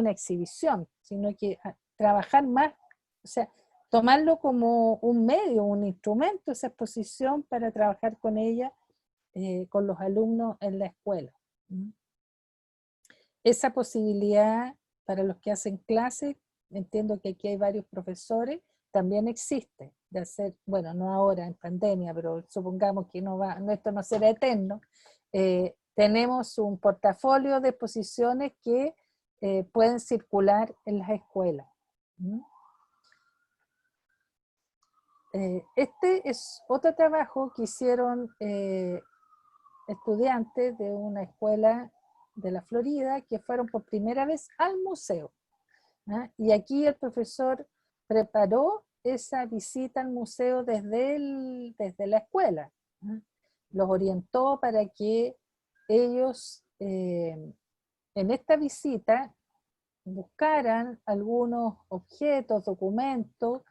exhibición, sino que trabajar más, o sea, tomarlo como un medio, un instrumento, esa exposición para trabajar con ella, con los alumnos en la escuela. Esa posibilidad para los que hacen clases, entiendo que aquí hay varios profesores, también existe, de hacer, bueno, no ahora en pandemia, pero supongamos que esto no será eterno, tenemos un portafolio de exposiciones que pueden circular en las escuelas. Este es otro trabajo que hicieron estudiantes de una escuela de la Florida que fueron por primera vez al museo. Y aquí el profesor preparó esa visita al museo desde la escuela. Los orientó para que ellos en esta visita buscaran algunos objetos, documentos,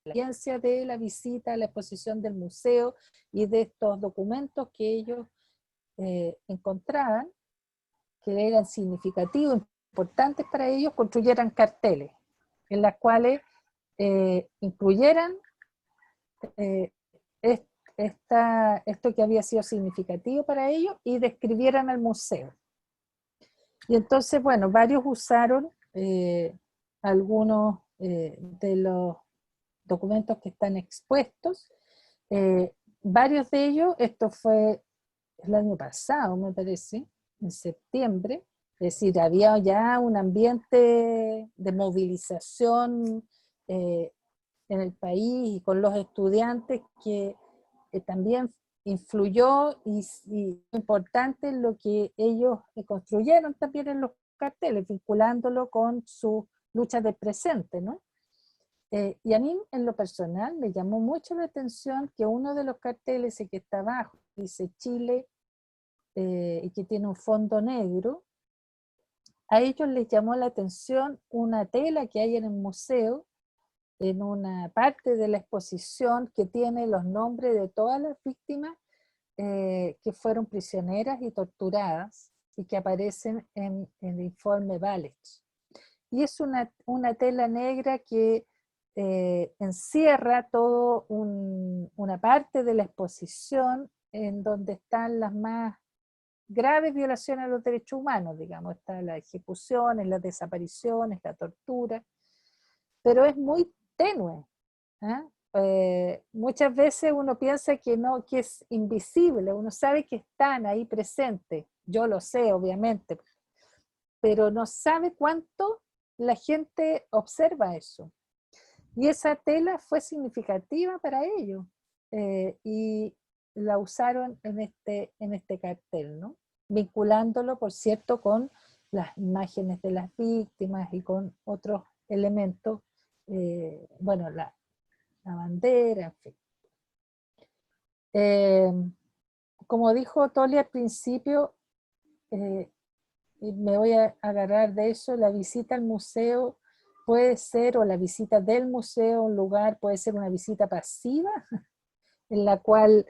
la experiencia de la visita a la exposición del museo y de estos documentos que ellos encontraban, que eran significativos, importantes para ellos, construyeran carteles en las cuales incluyeran esto que había sido significativo para ellos y describieran al museo. Y entonces, bueno, varios usaron algunos de los documentos que están expuestos. Varios de ellos, esto fue el año pasado, me parece, en septiembre, es decir, había ya un ambiente de movilización en el país y con los estudiantes que también influyó y importante en lo que ellos construyeron también en los carteles, vinculándolo con su lucha del presente, ¿no? Y a mí, en lo personal, me llamó mucho la atención que uno de los carteles, el que está abajo, dice Chile, y que tiene un fondo negro, a ellos les llamó la atención una tela que hay en el museo, en una parte de la exposición que tiene los nombres de todas las víctimas que fueron prisioneras y torturadas y que aparecen en el informe Valech. Y es una tela negra que encierra todo una parte de la exposición en donde están las más graves violaciones a los derechos humanos, digamos, está las ejecuciones, las desapariciones, la tortura, pero es muy tenue. Muchas veces uno piensa que no, que es invisible, uno sabe que están ahí presentes, yo lo sé obviamente, pero no sabe cuánto la gente observa eso. Y esa tela fue significativa para ellos y la usaron en este cartel, ¿no? Vinculándolo, por cierto, con las imágenes de las víctimas y con otros elementos, bueno, la bandera, en fin. Como dijo Toli al principio, y me voy a agarrar de eso, la visita al museo puede ser, o la visita del museo a un lugar, puede ser una visita pasiva, en la cual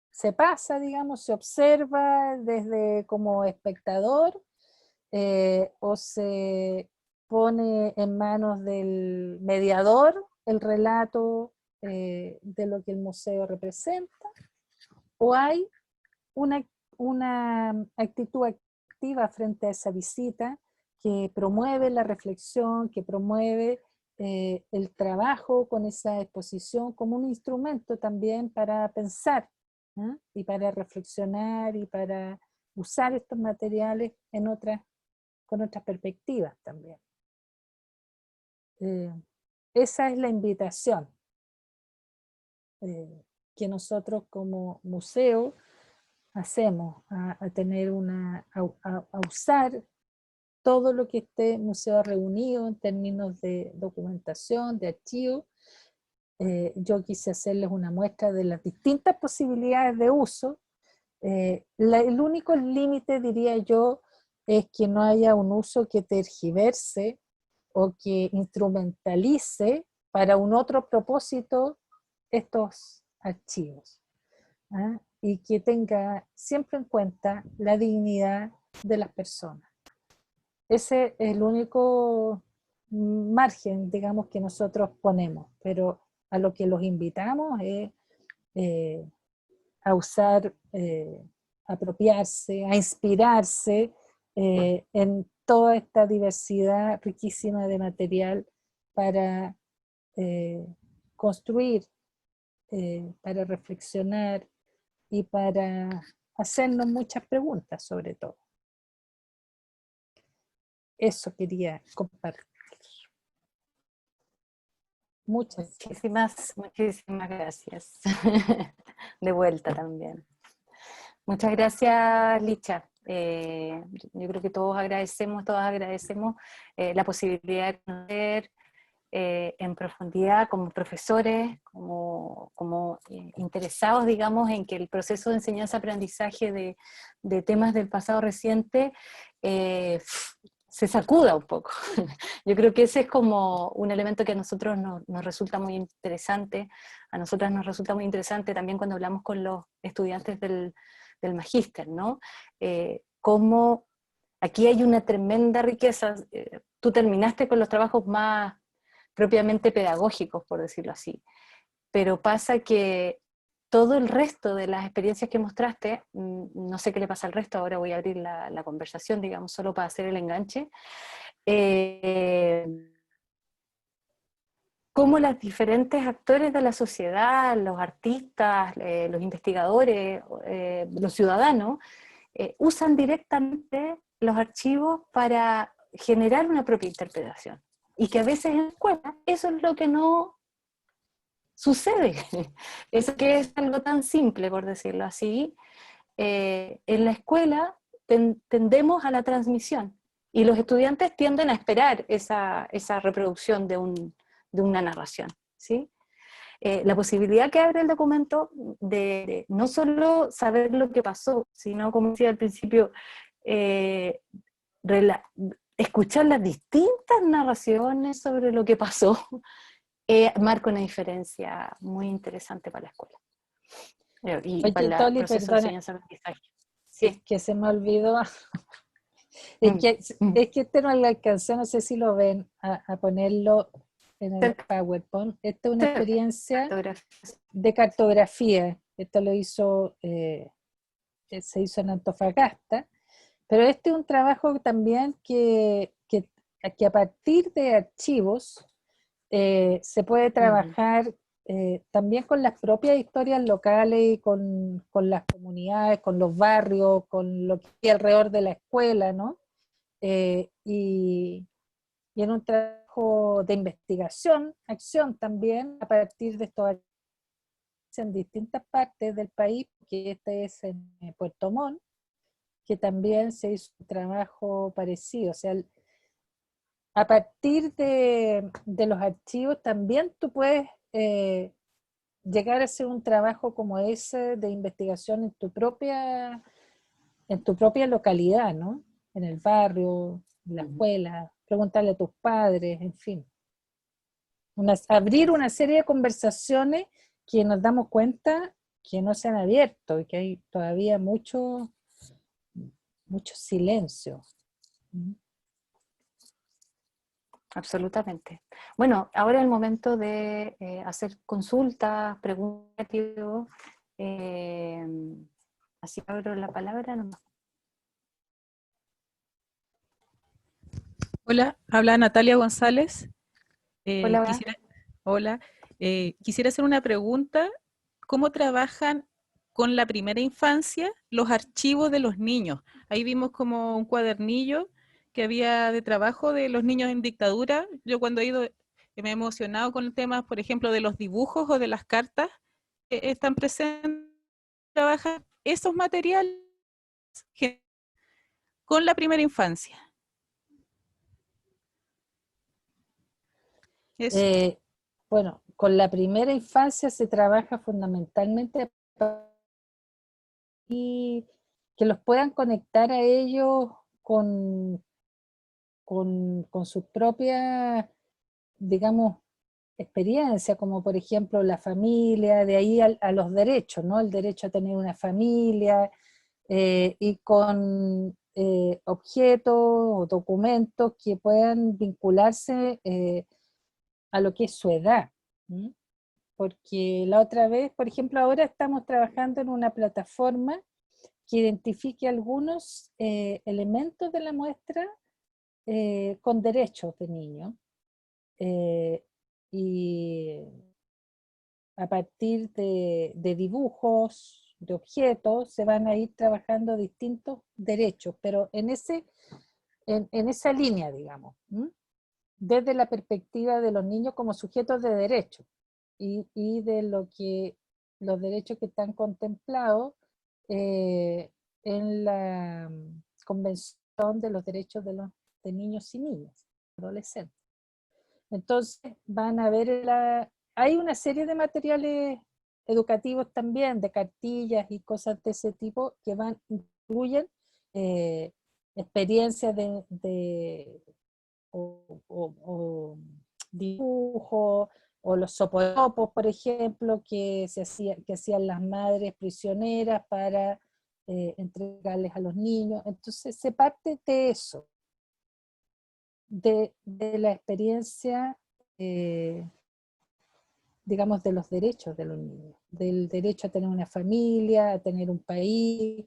se pasa, digamos, se observa desde como espectador, o se pone en manos del mediador el relato de lo que el museo representa, o hay una actitud activa frente a esa visita que promueve la reflexión, que promueve el trabajo con esa exposición como un instrumento también para pensar, ¿no? Y para reflexionar y para usar estos materiales con otras perspectivas también. Esa es la invitación que nosotros como museo hacemos a tener a usar todo lo que este museo ha reunido en términos de documentación, de archivo. Yo quise hacerles una muestra de las distintas posibilidades de uso. El único límite, diría yo, es que no haya un uso que tergiverse o que instrumentalice para un otro propósito estos archivos, ¿ah? Y que tenga siempre en cuenta la dignidad de las personas. Ese es el único margen, digamos, que nosotros ponemos, pero a lo que los invitamos es a usar, apropiarse, a inspirarse en toda esta diversidad riquísima de material para construir, para reflexionar y para hacernos muchas preguntas sobre todo. Eso quería compartir. Muchísimas gracias. De vuelta también. Muchas gracias, Licha. Yo creo que todas agradecemos la posibilidad de conocer en profundidad como profesores, como interesados, digamos, en que el proceso de enseñanza-aprendizaje de temas del pasado reciente se sacuda un poco. Yo creo que ese es como un elemento que a nosotros nos resulta muy interesante, a nosotras nos resulta muy interesante también cuando hablamos con los estudiantes del magíster, ¿no? Cómo aquí hay una tremenda riqueza. Tú terminaste con los trabajos más propiamente pedagógicos, por decirlo así, pero pasa que todo el resto de las experiencias que mostraste, no sé qué le pasa al resto, ahora voy a abrir la conversación, digamos, solo para hacer el enganche, cómo los diferentes actores de la sociedad, los artistas, los investigadores, los ciudadanos, usan directamente los archivos para generar una propia interpretación. Y que a veces en la escuela eso es lo que no sucede. Eso que es algo tan simple, por decirlo así. En la escuela tendemos a la transmisión y los estudiantes tienden a esperar esa reproducción de una narración, ¿sí? La posibilidad que abre el documento de no solo saber lo que pasó, sino, como decía al principio, escuchar las distintas narraciones sobre lo que pasó, marca una diferencia muy interesante para la escuela. Y para Oye, el Toli, proceso de perdona, enseñanza-aprendizaje. Sí. que se me olvidó. Es que este no lo alcancé, no sé si lo ven, a ponerlo en el PowerPoint. Esta es una experiencia de cartografía. Esto se hizo en Antofagasta, pero este es un trabajo también que a partir de archivos se puede trabajar también con las propias historias locales y con las comunidades, con los barrios, con lo que hay alrededor de la escuela, ¿no? Y en un trabajo de investigación, acción también, a partir de estos archivos en distintas partes del país, que este es en Puerto Montt, que también se hizo un trabajo parecido. O sea, a partir de los archivos también tú puedes llegar a hacer un trabajo como ese de investigación en tu propia localidad, ¿no? En el barrio, en la escuela, preguntarle a tus padres, en fin. Abrir una serie de conversaciones que nos damos cuenta que no se han abierto y que hay todavía mucho silencio. Absolutamente. Bueno, ahora es el momento de hacer consultas, preguntas, así que abro la palabra nomás. Hola, habla Natalia González. Hola, hola. Quisiera, hola, quisiera hacer una pregunta. ¿Cómo trabajan con la primera infancia los archivos de los niños? Ahí vimos como un cuadernillo que había de trabajo de los niños en dictadura. Yo cuando he ido me he emocionado con temas, por ejemplo, de los dibujos o de las cartas que están presentes. Trabajan esos materiales con la primera infancia. Eso. Bueno, con la primera infancia se trabaja fundamentalmente y que los puedan conectar a ellos con sus propias, digamos, experiencias, como por ejemplo la familia, de ahí a los derechos, ¿no? El derecho a tener una familia, y con objetos o documentos que puedan vincularse a lo que es su edad. ¿M? Porque la otra vez, por ejemplo, ahora estamos trabajando en una plataforma que identifique algunos elementos de la muestra con derechos de niños. Y a partir de dibujos, de objetos, se van a ir trabajando distintos derechos, pero en esa línea, digamos, ¿m? Desde la perspectiva de los niños como sujetos de derecho y de los derechos que están contemplados eh, en la Convención de los Derechos de Niños y Niñas, adolescentes. Entonces van a ver, hay una serie de materiales educativos también, de cartillas y cosas de ese tipo que incluyen eh, experiencias o dibujos, o los sopotopos, por ejemplo, que hacían las madres prisioneras para entregarles a los niños. Entonces se parte de eso, de la experiencia, digamos, de los derechos de los niños, del derecho a tener una familia, a tener un país,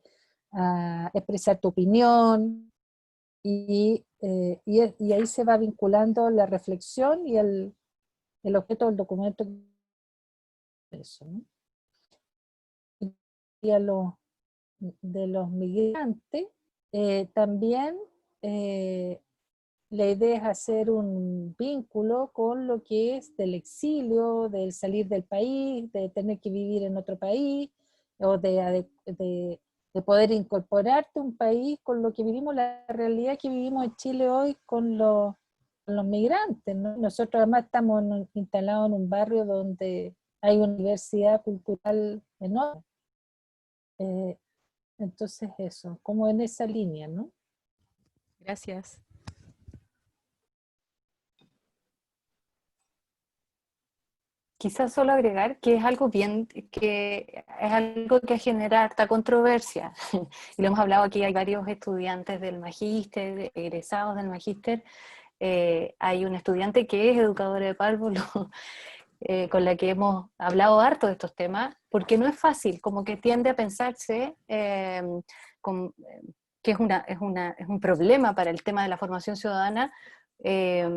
a expresar tu opinión, y ahí se va vinculando la reflexión y el objeto del documento. Eso, ¿no? Y de los migrantes, también la idea es hacer un vínculo con lo que es del exilio, del salir del país, de tener que vivir en otro país, o de poder incorporarte a un país con lo que vivimos, la realidad que vivimos en Chile hoy con los migrantes, ¿no? Nosotros además estamos instalados en un barrio donde hay una diversidad cultural enorme. Eh, entonces eso, como en esa línea, ¿no? Gracias. Quizás solo agregar que es algo que es algo que genera harta controversia. Y lo hemos hablado aquí, hay varios estudiantes del magíster, egresados del magíster. Hay un estudiante que es educadora de párvulo, con la que hemos hablado harto de estos temas, porque no es fácil, como que tiende a pensarse que es un problema para el tema de la formación ciudadana, eh,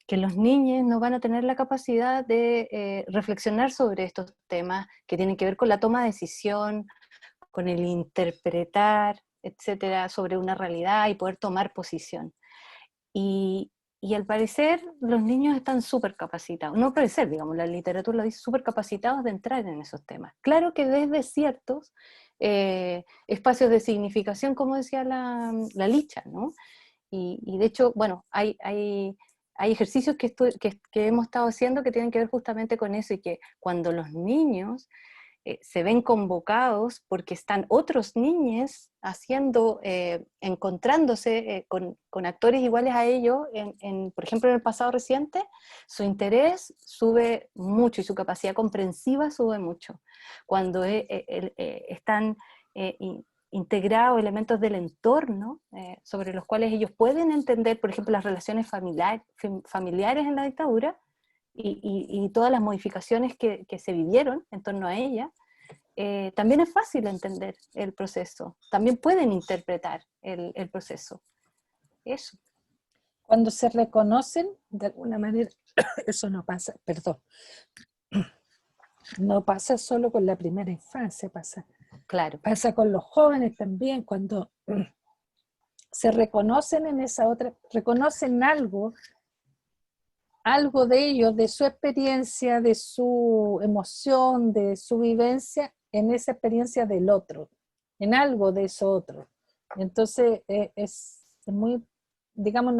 que los niños no van a tener la capacidad de reflexionar sobre estos temas que tienen que ver con la toma de decisión, con el interpretar, etcétera, sobre una realidad y poder tomar posición. Y, y al parecer los niños están súper capacitados, no al parecer, digamos, la literatura lo dice, súper capacitados de entrar en esos temas. Claro que desde ciertos espacios de significación, como decía la Licha, ¿no? Y de hecho, bueno, hay ejercicios que hemos estado haciendo que tienen que ver justamente con eso, y que cuando los niños se ven convocados porque están otros niños haciendo, encontrándose con actores iguales a ellos, por ejemplo, en el pasado reciente, su interés sube mucho y su capacidad comprensiva sube mucho. Cuando están integrados elementos del entorno sobre los cuales ellos pueden entender, por ejemplo, las relaciones familiares en la dictadura, y todas las modificaciones que se vivieron en torno a ella, también es fácil entender el proceso, también pueden interpretar el proceso. Eso. Cuando se reconocen, de alguna manera, eso no pasa, perdón, no pasa solo con la primera infancia, Claro. pasa con los jóvenes también, cuando se reconocen en esa otra, reconocen algo de ellos, de su experiencia, de su emoción, de su vivencia, en esa experiencia del otro, en algo de eso otro. Entonces, es muy, digamos,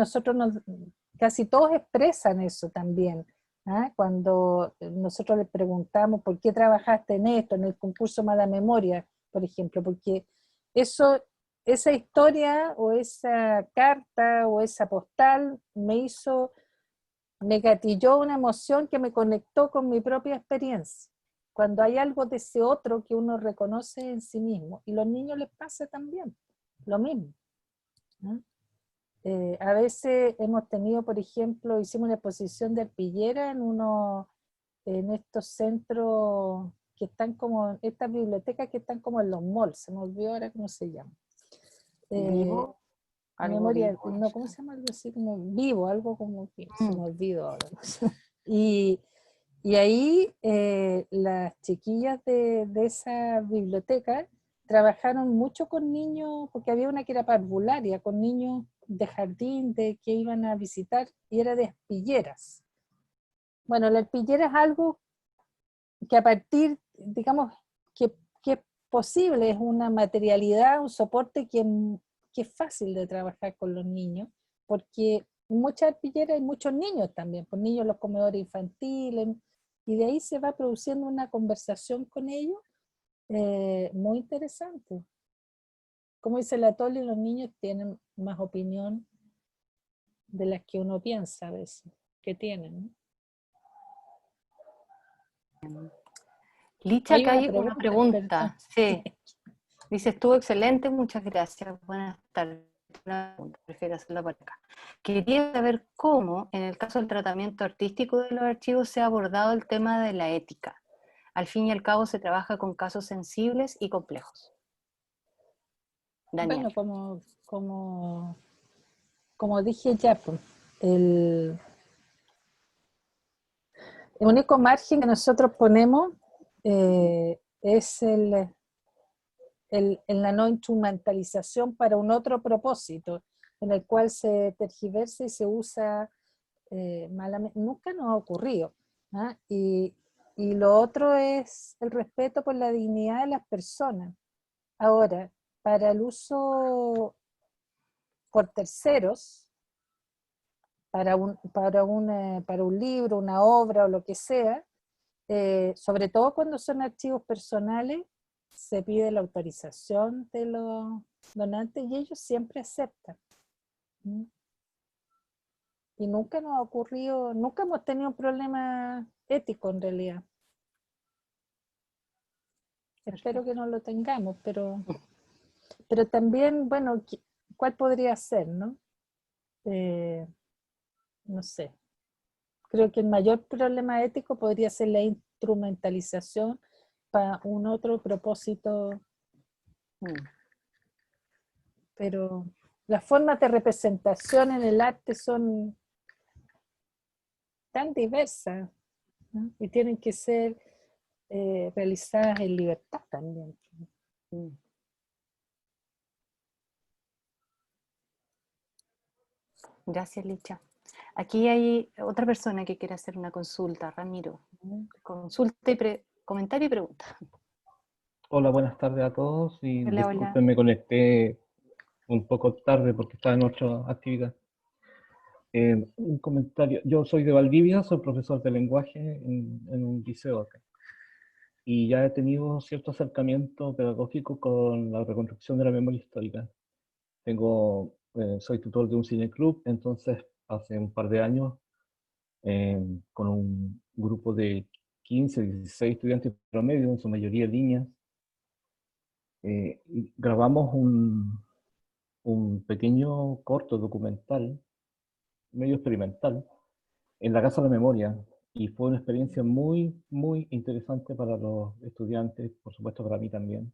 casi todos expresan eso también. ¿Ah? Cuando nosotros les preguntamos por qué trabajaste en esto, en el concurso Mala Memoria, por ejemplo, porque eso, esa historia o esa carta o esa postal me gatilló una emoción que me conectó con mi propia experiencia. Cuando hay algo de ese otro que uno reconoce en sí mismo. Y a los niños les pasa también lo mismo, ¿no? A veces hemos tenido, por ejemplo, hicimos una exposición de arpillera en estos centros que están como, estas bibliotecas que están como en los malls, se me olvidó ahora cómo se llama. ¿Vivo? Algo Memoria, vivo. no, ¿cómo se llama? Algo así como vivo, algo como que se me Mm. olvidó ahora. Y ahí las chiquillas de esa biblioteca trabajaron mucho con niños, porque había una que era parvularia, con niños de jardín que iban a visitar, y era de arpilleras. Bueno, la arpillera es algo que a partir, digamos, que es posible, es una materialidad, un soporte que es fácil de trabajar con los niños, porque en muchas arpilleras hay muchos niños también, pues niños en los comedores infantiles, y de ahí se va produciendo una conversación con ellos muy interesante. Como dice la Toli, los niños tienen más opinión de las que uno piensa a veces que tienen, ¿no? Licha, Hay acá una hay una pregunta, perdón. pregunta. Sí. Dice, estuvo excelente, muchas gracias. Buenas tardes. Una pregunta, prefiero hacerla por acá. Quería saber cómo, en el caso del tratamiento artístico de los archivos, se ha abordado el tema de la ética. Al fin y al cabo, se trabaja con casos sensibles y complejos. Daniel. Bueno, como dije ya, pues, el único margen que nosotros ponemos es en la no instrumentalización para un otro propósito, en el cual se tergiversa y se usa malamente. Nunca nos ha ocurrido. ¿Ah? Y lo otro es el respeto por la dignidad de las personas. Ahora, para el uso por terceros, para un libro, una obra o lo que sea, sobre todo cuando son archivos personales, se pide la autorización de los donantes y ellos siempre aceptan. ¿Mm? Y nunca nos ha ocurrido, nunca hemos tenido un problema ético en realidad. Espero que no lo tengamos, pero también, bueno, ¿cuál podría ser, no? No sé. Creo que el mayor problema ético podría ser la instrumentalización para un otro propósito, pero las formas de representación en el arte son tan diversas, ¿no? Y tienen que ser realizadas en libertad también. Gracias, Licha. Aquí hay otra persona que quiere hacer una consulta, Ramiro. Consulta y comentario y pregunta. Hola, buenas tardes a todos y Hola, hola. disculpen, me conecté un poco tarde porque estaba en otra actividad. Un comentario, yo soy de Valdivia, soy profesor de lenguaje en un liceo acá y ya he tenido cierto acercamiento pedagógico con la reconstrucción de la memoria histórica. Soy tutor de un cineclub, entonces hace un par de años con un grupo de 15, 16 estudiantes promedio, en su mayoría niñas, grabamos un pequeño corto documental, medio experimental, en la Casa de la Memoria, y fue una experiencia muy, muy interesante para los estudiantes, por supuesto para mí también.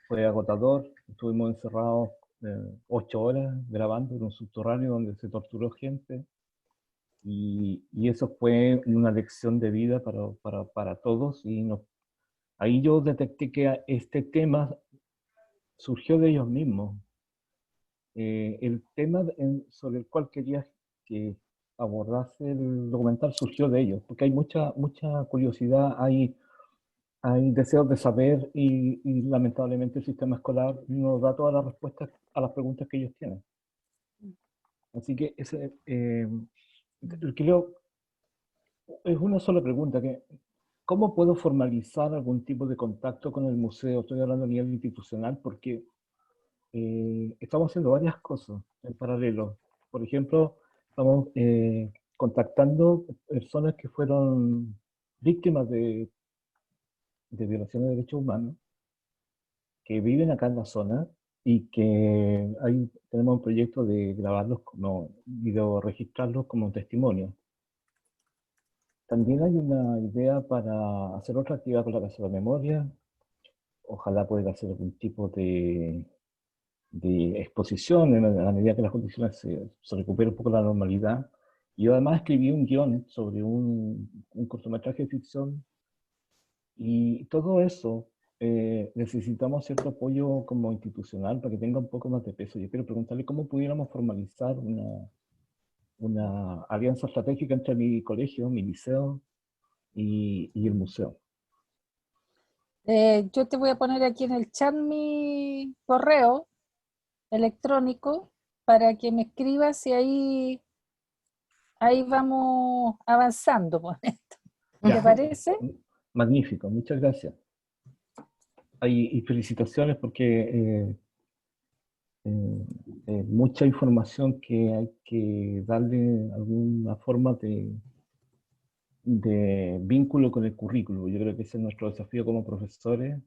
Fue agotador, estuvimos encerrados 8 horas grabando en un subterráneo donde se torturó gente. Y eso fue una lección de vida para todos. Y ahí yo detecté que este tema surgió de ellos mismos. El tema sobre el cual quería que abordase el documental surgió de ellos, porque hay mucha curiosidad, hay deseos de saber y lamentablemente el sistema escolar no da todas las respuestas a las preguntas que ellos tienen. Así que creo, es una sola pregunta, ¿cómo puedo formalizar algún tipo de contacto con el museo? Estoy hablando a nivel institucional porque estamos haciendo varias cosas en paralelo. Por ejemplo, estamos contactando personas que fueron víctimas de violación de derechos humanos, que viven acá en la zona y que tenemos un proyecto de grabarlos como video, registrarlos como testimonio. También hay una idea para hacer otra actividad con la Casa de la Memoria. Ojalá pueda hacer algún tipo de exposición a la medida que las condiciones se recupere un poco la normalidad. Y yo además escribí un guión sobre un cortometraje de ficción y todo eso necesitamos cierto apoyo como institucional para que tenga un poco más de peso. Yo quiero preguntarle cómo pudiéramos formalizar una alianza estratégica entre mi colegio, mi liceo y el museo. Yo te voy a poner aquí en el chat mi correo electrónico para que me escribas y ahí vamos avanzando con esto. ¿Te Ya. parece? Magnífico, muchas gracias. Y felicitaciones porque mucha información que hay que darle alguna forma de vínculo con el currículo. Yo creo que ese es nuestro desafío como profesores,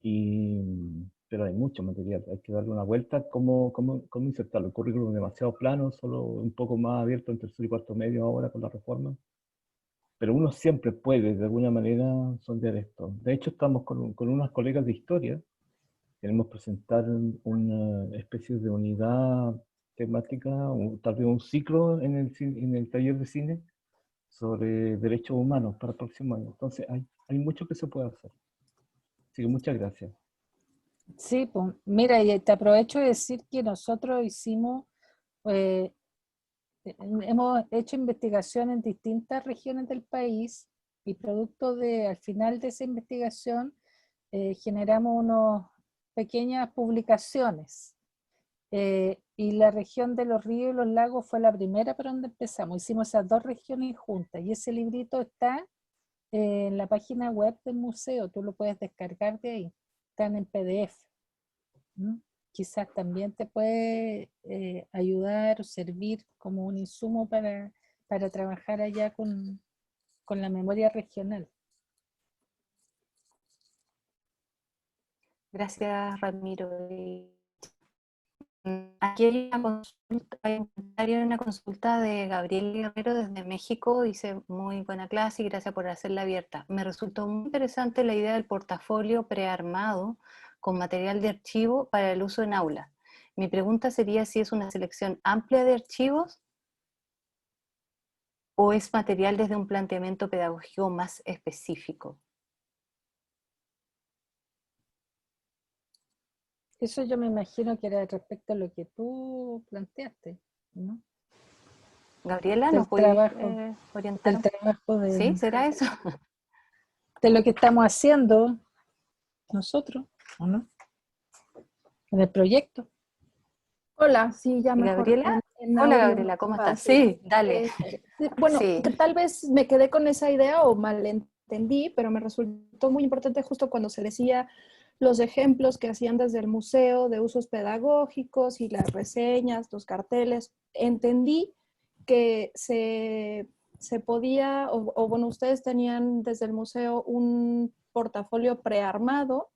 pero hay mucho material, hay que darle una vuelta, cómo insertarlo. El currículum es demasiado plano, solo un poco más abierto en tercer y cuarto medio ahora con la reforma. Pero uno siempre puede, de alguna manera, sondear esto. De hecho, estamos con unas colegas de historia. Queremos presentar una especie de unidad temática, tal vez un ciclo en el taller de cine sobre derechos humanos para el próximo año. Entonces, hay mucho que se puede hacer. Así que muchas gracias. Sí, pues mira, y te aprovecho de decir que nosotros hemos hecho investigación en distintas regiones del país y producto al final de esa investigación generamos unas pequeñas publicaciones. Y la región de los ríos y los lagos fue la primera por donde empezamos. Hicimos esas dos regiones juntas y ese librito está en la página web del museo. Tú lo puedes descargar de ahí. Están en PDF. Quizás también te puede ayudar o servir como un insumo para trabajar allá con la memoria regional. Gracias, Ramiro. Aquí hay un comentario en una consulta de Gabriel Guerrero desde México. Dice: muy buena clase y gracias por hacerla abierta. Me resultó muy interesante la idea del portafolio prearmado con material de archivo para el uso en aula. Mi pregunta sería si es una selección amplia de archivos o es material desde un planteamiento pedagógico más específico. Eso yo me imagino que era respecto a lo que tú planteaste, ¿no? Gabriela, ¿nos puede orientar? Del trabajo ¿Sí? ¿Será eso? De lo que estamos haciendo nosotros, ¿o no? En el proyecto. Hola, sí, ya mejor. ¿Gabriela? Hola, audio Gabriela, ¿cómo más estás? fácil. Sí, dale. Bueno, Sí. que tal vez me quedé con esa idea o malentendí, pero me resultó muy importante justo cuando se decía los ejemplos que hacían desde el museo de usos pedagógicos y las reseñas, los carteles. Entendí que se podía, o bueno, ustedes tenían desde el museo un portafolio prearmado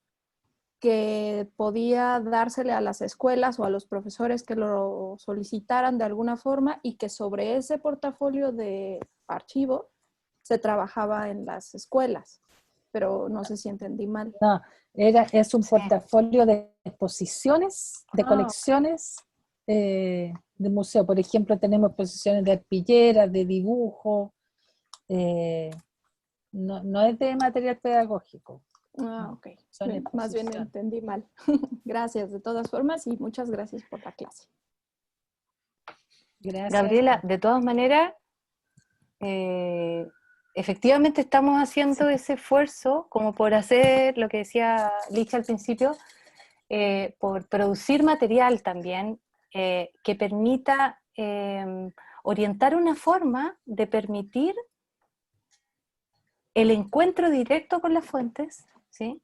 que podía dársele a las escuelas o a los profesores que lo solicitaran de alguna forma y que sobre ese portafolio de archivo se trabajaba en las escuelas. pero no sé si entendí mal. No, es un Sí. portafolio de exposiciones, de Ah, colecciones de museo. Por ejemplo, tenemos exposiciones de arpilleras, de dibujo. No es de material pedagógico. No, ok. son Más bien exposiciones. entendí mal. Gracias de todas formas y muchas gracias por la clase. Gracias. Gabriela, de todas maneras, efectivamente estamos haciendo ese esfuerzo como por hacer lo que decía Licha al principio, por producir material también que permita orientar una forma de permitir el encuentro directo con las fuentes, ¿sí?,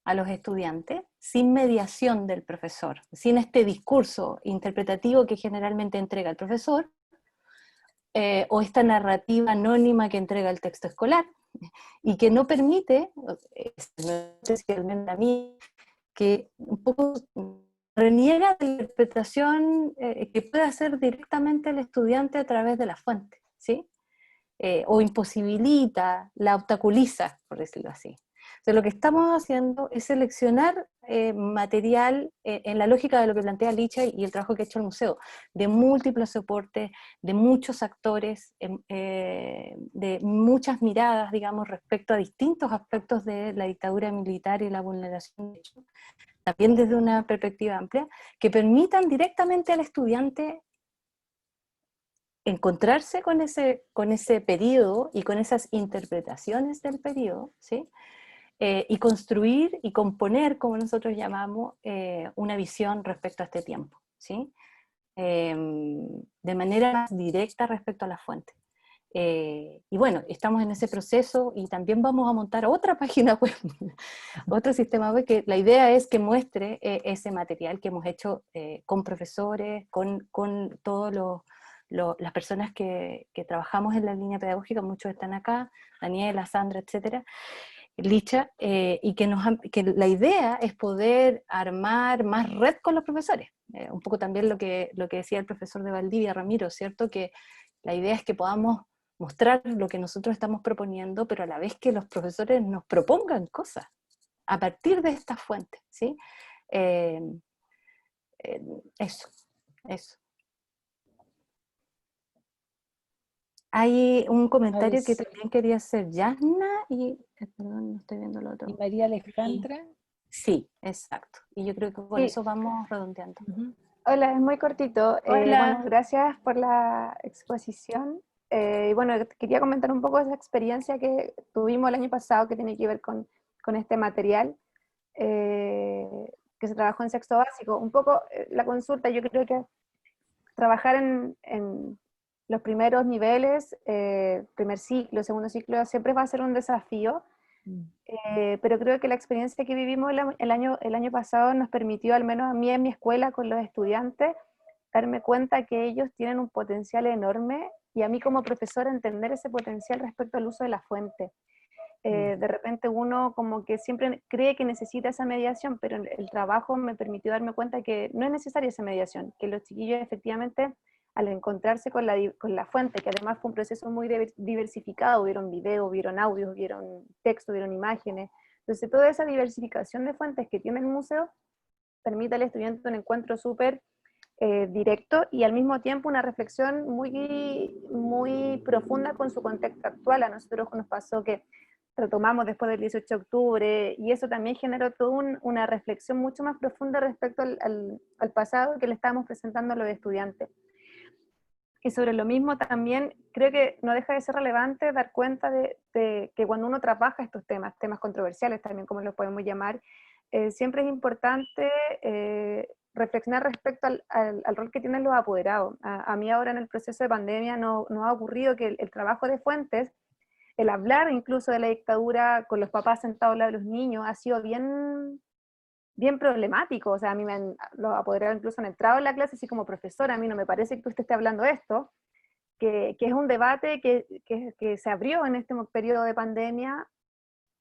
a los estudiantes, sin mediación del profesor, sin este discurso interpretativo que generalmente entrega el profesor, o esta narrativa anónima que entrega el texto escolar, y que no permite, especialmente a mí, que un poco reniega de la interpretación que puede hacer directamente el estudiante a través de la fuente, ¿sí? O imposibilita, la obstaculiza, por decirlo así. O sea, lo que estamos haciendo es seleccionar material en la lógica de lo que plantea Licha y el trabajo que ha hecho el museo, de múltiples soportes, de muchos actores, de muchas miradas, digamos, respecto a distintos aspectos de la dictadura militar y la vulneración de derechos, también desde una perspectiva amplia, que permitan directamente al estudiante encontrarse con ese periodo y con esas interpretaciones del periodo, ¿sí? Y construir y componer, como nosotros llamamos, una visión respecto a este tiempo, ¿sí? De manera más directa respecto a la fuente. Y bueno, estamos en ese proceso y también vamos a montar otra página web, otro sistema web, que la idea es que muestre ese material que hemos hecho con profesores, con todos las personas que trabajamos en la línea pedagógica, muchos están acá, Daniela, Sandra, etcétera, Licha, y que la idea es poder armar más red con los profesores. Un poco también lo que decía el profesor de Valdivia, Ramiro, ¿cierto? Que la idea es que podamos mostrar lo que nosotros estamos proponiendo, pero a la vez que los profesores nos propongan cosas a partir de estas fuentes, ¿sí? Eh, eso. Hay un comentario que Sí. también quería hacer Yasna y, perdón, no estoy viendo lo otro. Y María Alejandra. Sí, exacto. Y yo creo que con Sí. eso vamos redondeando. Hola, es muy cortito. Hola. Bueno, gracias por la exposición. Y bueno, quería comentar un poco de esa experiencia que tuvimos el año pasado que tiene que ver con este material que se trabajó en sexto básico. Un poco la consulta, yo creo que trabajar en los primeros niveles, primer ciclo, segundo ciclo, siempre va a ser un desafío. Pero creo que la experiencia que vivimos el año pasado nos permitió, al menos a mí en mi escuela con los estudiantes, darme cuenta que ellos tienen un potencial enorme y a mí como profesora entender ese potencial respecto al uso de la fuente. De repente uno como que siempre cree que necesita esa mediación, pero el trabajo me permitió darme cuenta que no es necesaria esa mediación, que los chiquillos efectivamente al encontrarse con la fuente, que además fue un proceso muy diversificado, vieron video, vieron audios, vieron texto, vieron imágenes, entonces toda esa diversificación de fuentes que tiene el museo permite al estudiante un encuentro súper directo y al mismo tiempo una reflexión muy, muy profunda con su contexto actual. A nosotros nos pasó que retomamos después del 18 de octubre y eso también generó toda una reflexión mucho más profunda respecto al pasado que le estábamos presentando a los estudiantes. Y sobre lo mismo también creo que no deja de ser relevante dar cuenta de que cuando uno trabaja estos temas controversiales también como los podemos llamar, siempre es importante reflexionar respecto al rol que tienen los apoderados. A mí ahora en el proceso de pandemia nos ha ocurrido que el trabajo de fuentes, el hablar incluso de la dictadura con los papás sentados al lado de los niños, ha sido bien problemático. O sea, a mí los apoderados incluso han entrado en la clase así como profesora, a mí no me parece que usted esté hablando de esto, que es un debate que se abrió en este periodo de pandemia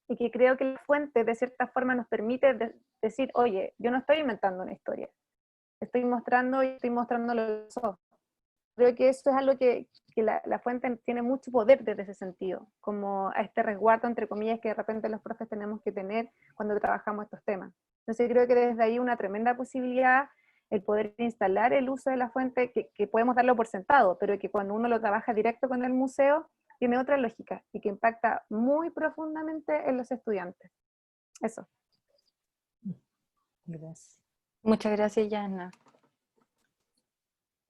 y que creo que la fuente de cierta forma nos permite decir, oye, yo no estoy inventando una historia, estoy mostrando y estoy mostrando lo que pasó. Creo que eso es algo que que la fuente tiene mucho poder desde ese sentido, como a este resguardo, entre comillas, que de repente los profes tenemos que tener cuando trabajamos estos temas. Entonces creo que desde ahí una tremenda posibilidad el poder instalar el uso de la fuente, que podemos darlo por sentado, pero que cuando uno lo trabaja directo con el museo, tiene otra lógica y que impacta muy profundamente en los estudiantes. Eso. Gracias. Muchas gracias, Yana.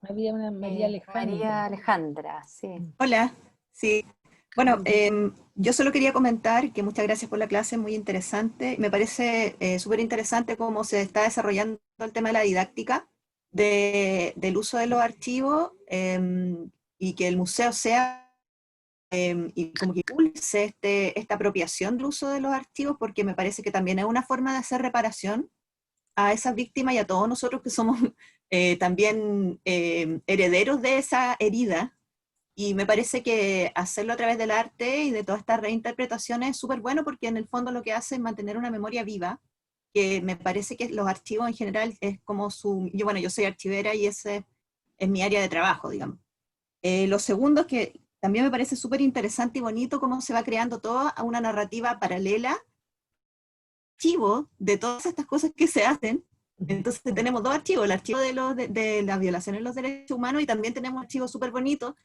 Había una María Alejandra. María Alejandra, sí. Hola, sí. Bueno, yo solo quería comentar que muchas gracias por la clase, muy interesante. Me parece súper interesante cómo se está desarrollando el tema de la didáctica del uso de los archivos y que el museo sea y como que impulse esta apropiación del uso de los archivos, porque me parece que también es una forma de hacer reparación a esas víctimas y a todos nosotros que somos también herederos de esa herida. Y me parece que hacerlo a través del arte y de todas estas reinterpretaciones es súper bueno, porque en el fondo lo que hace es mantener una memoria viva, que me parece que los archivos en general es como yo soy archivera y ese es mi área de trabajo, digamos. Lo segundo es que también me parece súper interesante y bonito cómo se va creando toda una narrativa paralela, archivo de todas estas cosas que se hacen. Entonces tenemos dos archivos, el archivo de las violaciones de los derechos humanos, y también tenemos archivos súper bonitos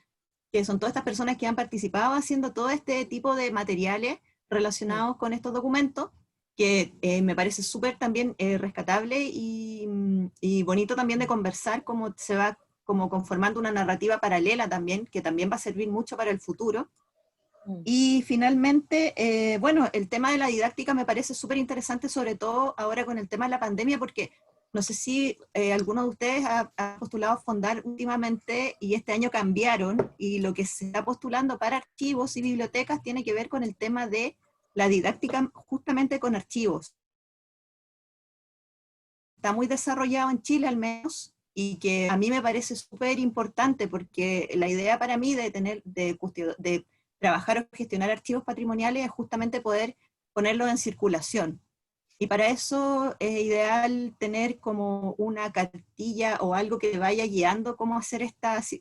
que son todas estas personas que han participado haciendo todo este tipo de materiales relacionados con estos documentos, que me parece súper también rescatable y bonito también de conversar, cómo se va como conformando una narrativa paralela también, que también va a servir mucho para el futuro. Y finalmente, bueno, el tema de la didáctica me parece súper interesante, sobre todo ahora con el tema de la pandemia, porque no sé si alguno de ustedes ha postulado Fondar últimamente y este año cambiaron, y lo que se está postulando para archivos y bibliotecas tiene que ver con el tema de la didáctica justamente con archivos. Está muy desarrollado en Chile al menos, y que a mí me parece súper importante, porque la idea para mí de trabajar o gestionar archivos patrimoniales es justamente poder ponerlos en circulación. Y para eso es ideal tener como una cartilla o algo que te vaya guiando cómo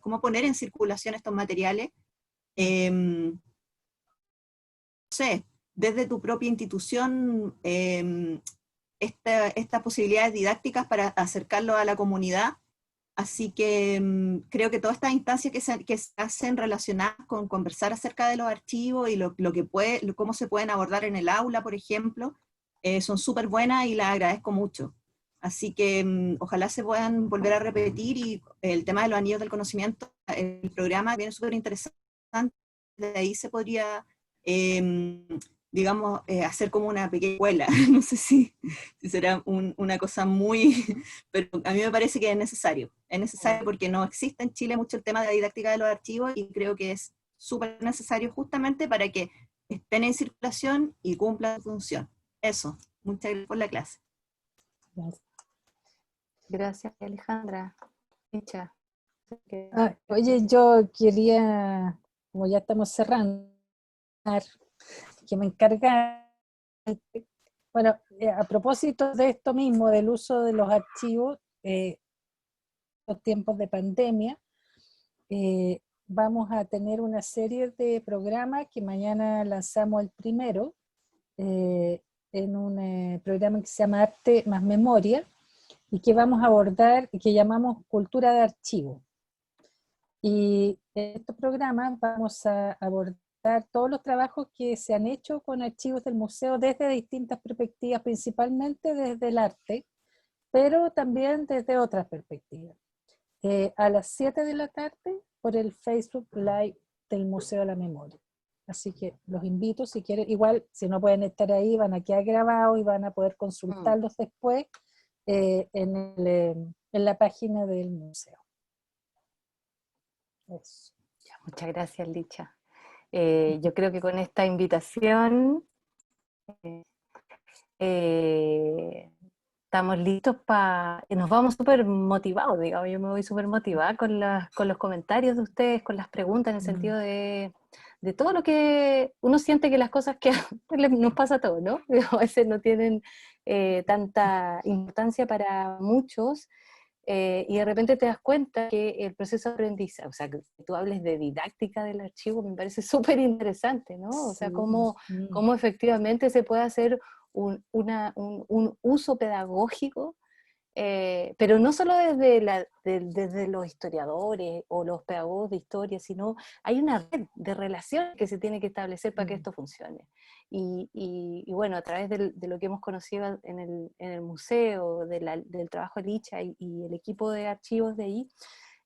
cómo poner en circulación estos materiales. No sé, desde tu propia institución, estas posibilidades didácticas para acercarlo a la comunidad. Así que creo que todas estas instancias que se hacen relacionadas con conversar acerca de los archivos y cómo se pueden abordar en el aula, por ejemplo, son súper buenas y las agradezco mucho. Así que ojalá se puedan volver a repetir, y el tema de los anillos del conocimiento, el programa viene súper interesante, de ahí se podría, digamos, hacer como una pequeña escuela, no sé si será una cosa muy, pero a mí me parece que es necesario porque no existe en Chile mucho el tema de la didáctica de los archivos, y creo que es súper necesario justamente para que estén en circulación y cumplan su función. Eso, muchas gracias por la clase. Gracias, Alejandra. Micha. Oye, yo quería, como ya estamos cerrando, que me encarga, bueno, a propósito de esto mismo, del uso de los archivos, los tiempos de pandemia, vamos a tener una serie de programas que mañana lanzamos el primero, en un programa que se llama Arte más Memoria, y que vamos a abordar, y que llamamos Cultura de Archivo. Y en estos programas vamos a abordar todos los trabajos que se han hecho con archivos del museo desde distintas perspectivas, principalmente desde el arte, pero también desde otras perspectivas. A las 7 de la tarde por el Facebook Live del Museo de la Memoria. Así que los invito, si quieren, igual si no pueden estar ahí, van a quedar grabados y van a poder consultarlos después en la página del museo. Eso. Muchas gracias, Licha. Yo creo que con esta invitación estamos listos nos vamos súper motivados, digamos. Yo me voy súper motivada con los comentarios de ustedes, con las preguntas, en el sentido de todo lo que uno siente, que las cosas que nos pasa a todos, ¿no? A veces no tienen tanta importancia para muchos, y de repente te das cuenta que el proceso de aprendizaje, o sea, que tú hables de didáctica del archivo, me parece súper interesante, ¿no? O sea, Sí. cómo efectivamente se puede hacer un uso pedagógico, pero no solo desde los historiadores o los pedagogos de historia, sino hay una red de relaciones que se tiene que establecer para que esto funcione. Y bueno, a través de lo que hemos conocido en el museo, del trabajo de Licha y el equipo de archivos de ahí,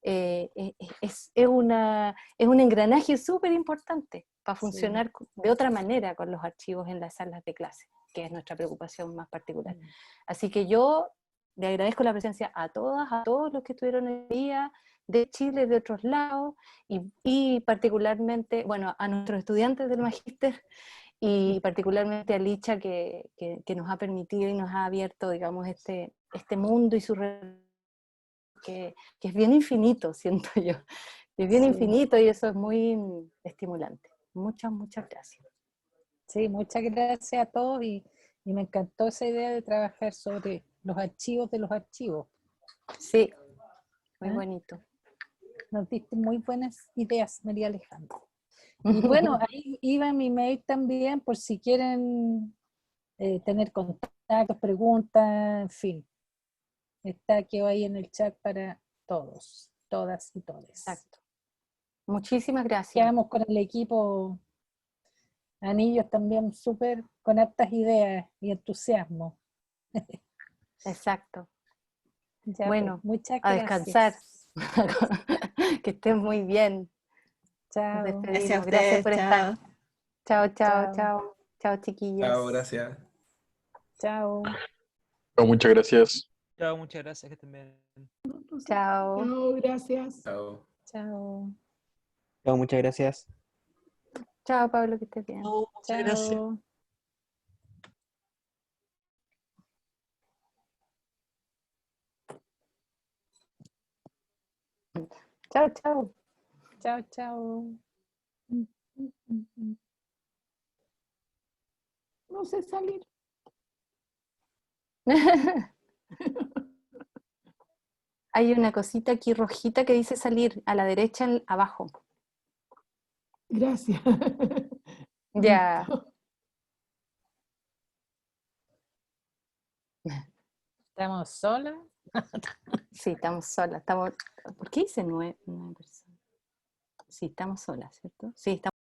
es un engranaje súper importante para funcionar de otra manera con los archivos en las salas de clase, que es nuestra preocupación más particular. Así que yo le agradezco la presencia a todas, a todos los que estuvieron el día, de Chile, de otros lados, y particularmente, bueno, a nuestros estudiantes del magíster, y particularmente a Licha que nos ha permitido y nos ha abierto, digamos, este mundo y su que es bien infinito, siento yo. Es bien infinito y eso es muy estimulante. Muchas, muchas gracias. Sí, muchas gracias a todos y me encantó esa idea de trabajar sobre los archivos de los archivos. Sí, muy bonito. Nos diste muy buenas ideas, María Alejandra. Y bueno, ahí iba mi mail también por si quieren tener contactos, preguntas, en fin. Está quedó ahí en el chat para todos, todas y todes. Exacto. Muchísimas gracias. Quedamos con el equipo Anillos también súper con hartas ideas y entusiasmo. Exacto. Ya, bueno, pues, muchas a gracias. descansar. Que estén muy bien. Chao. Nos despedimos. Gracias a Gracias ustedes, por estar. chao. Chao, chao, Chao. chao. Chao, chiquillas. Chao, gracias. Chao. Chao, muchas gracias. Chao, muchas gracias, que estén bien. Chao. Chao, gracias. Chao. Chao. Chao, muchas gracias. Chao, Pablo, que estés bien. Muchas gracias. Chao, chao. Chao, chao. No sé salir. Hay una cosita aquí rojita que dice salir a la derecha, abajo. Gracias. Ya. ¿Estamos solas? Sí, estamos solas. ¿Por qué dice 9 personas? Sí, estamos solas, ¿cierto? Sí, estamos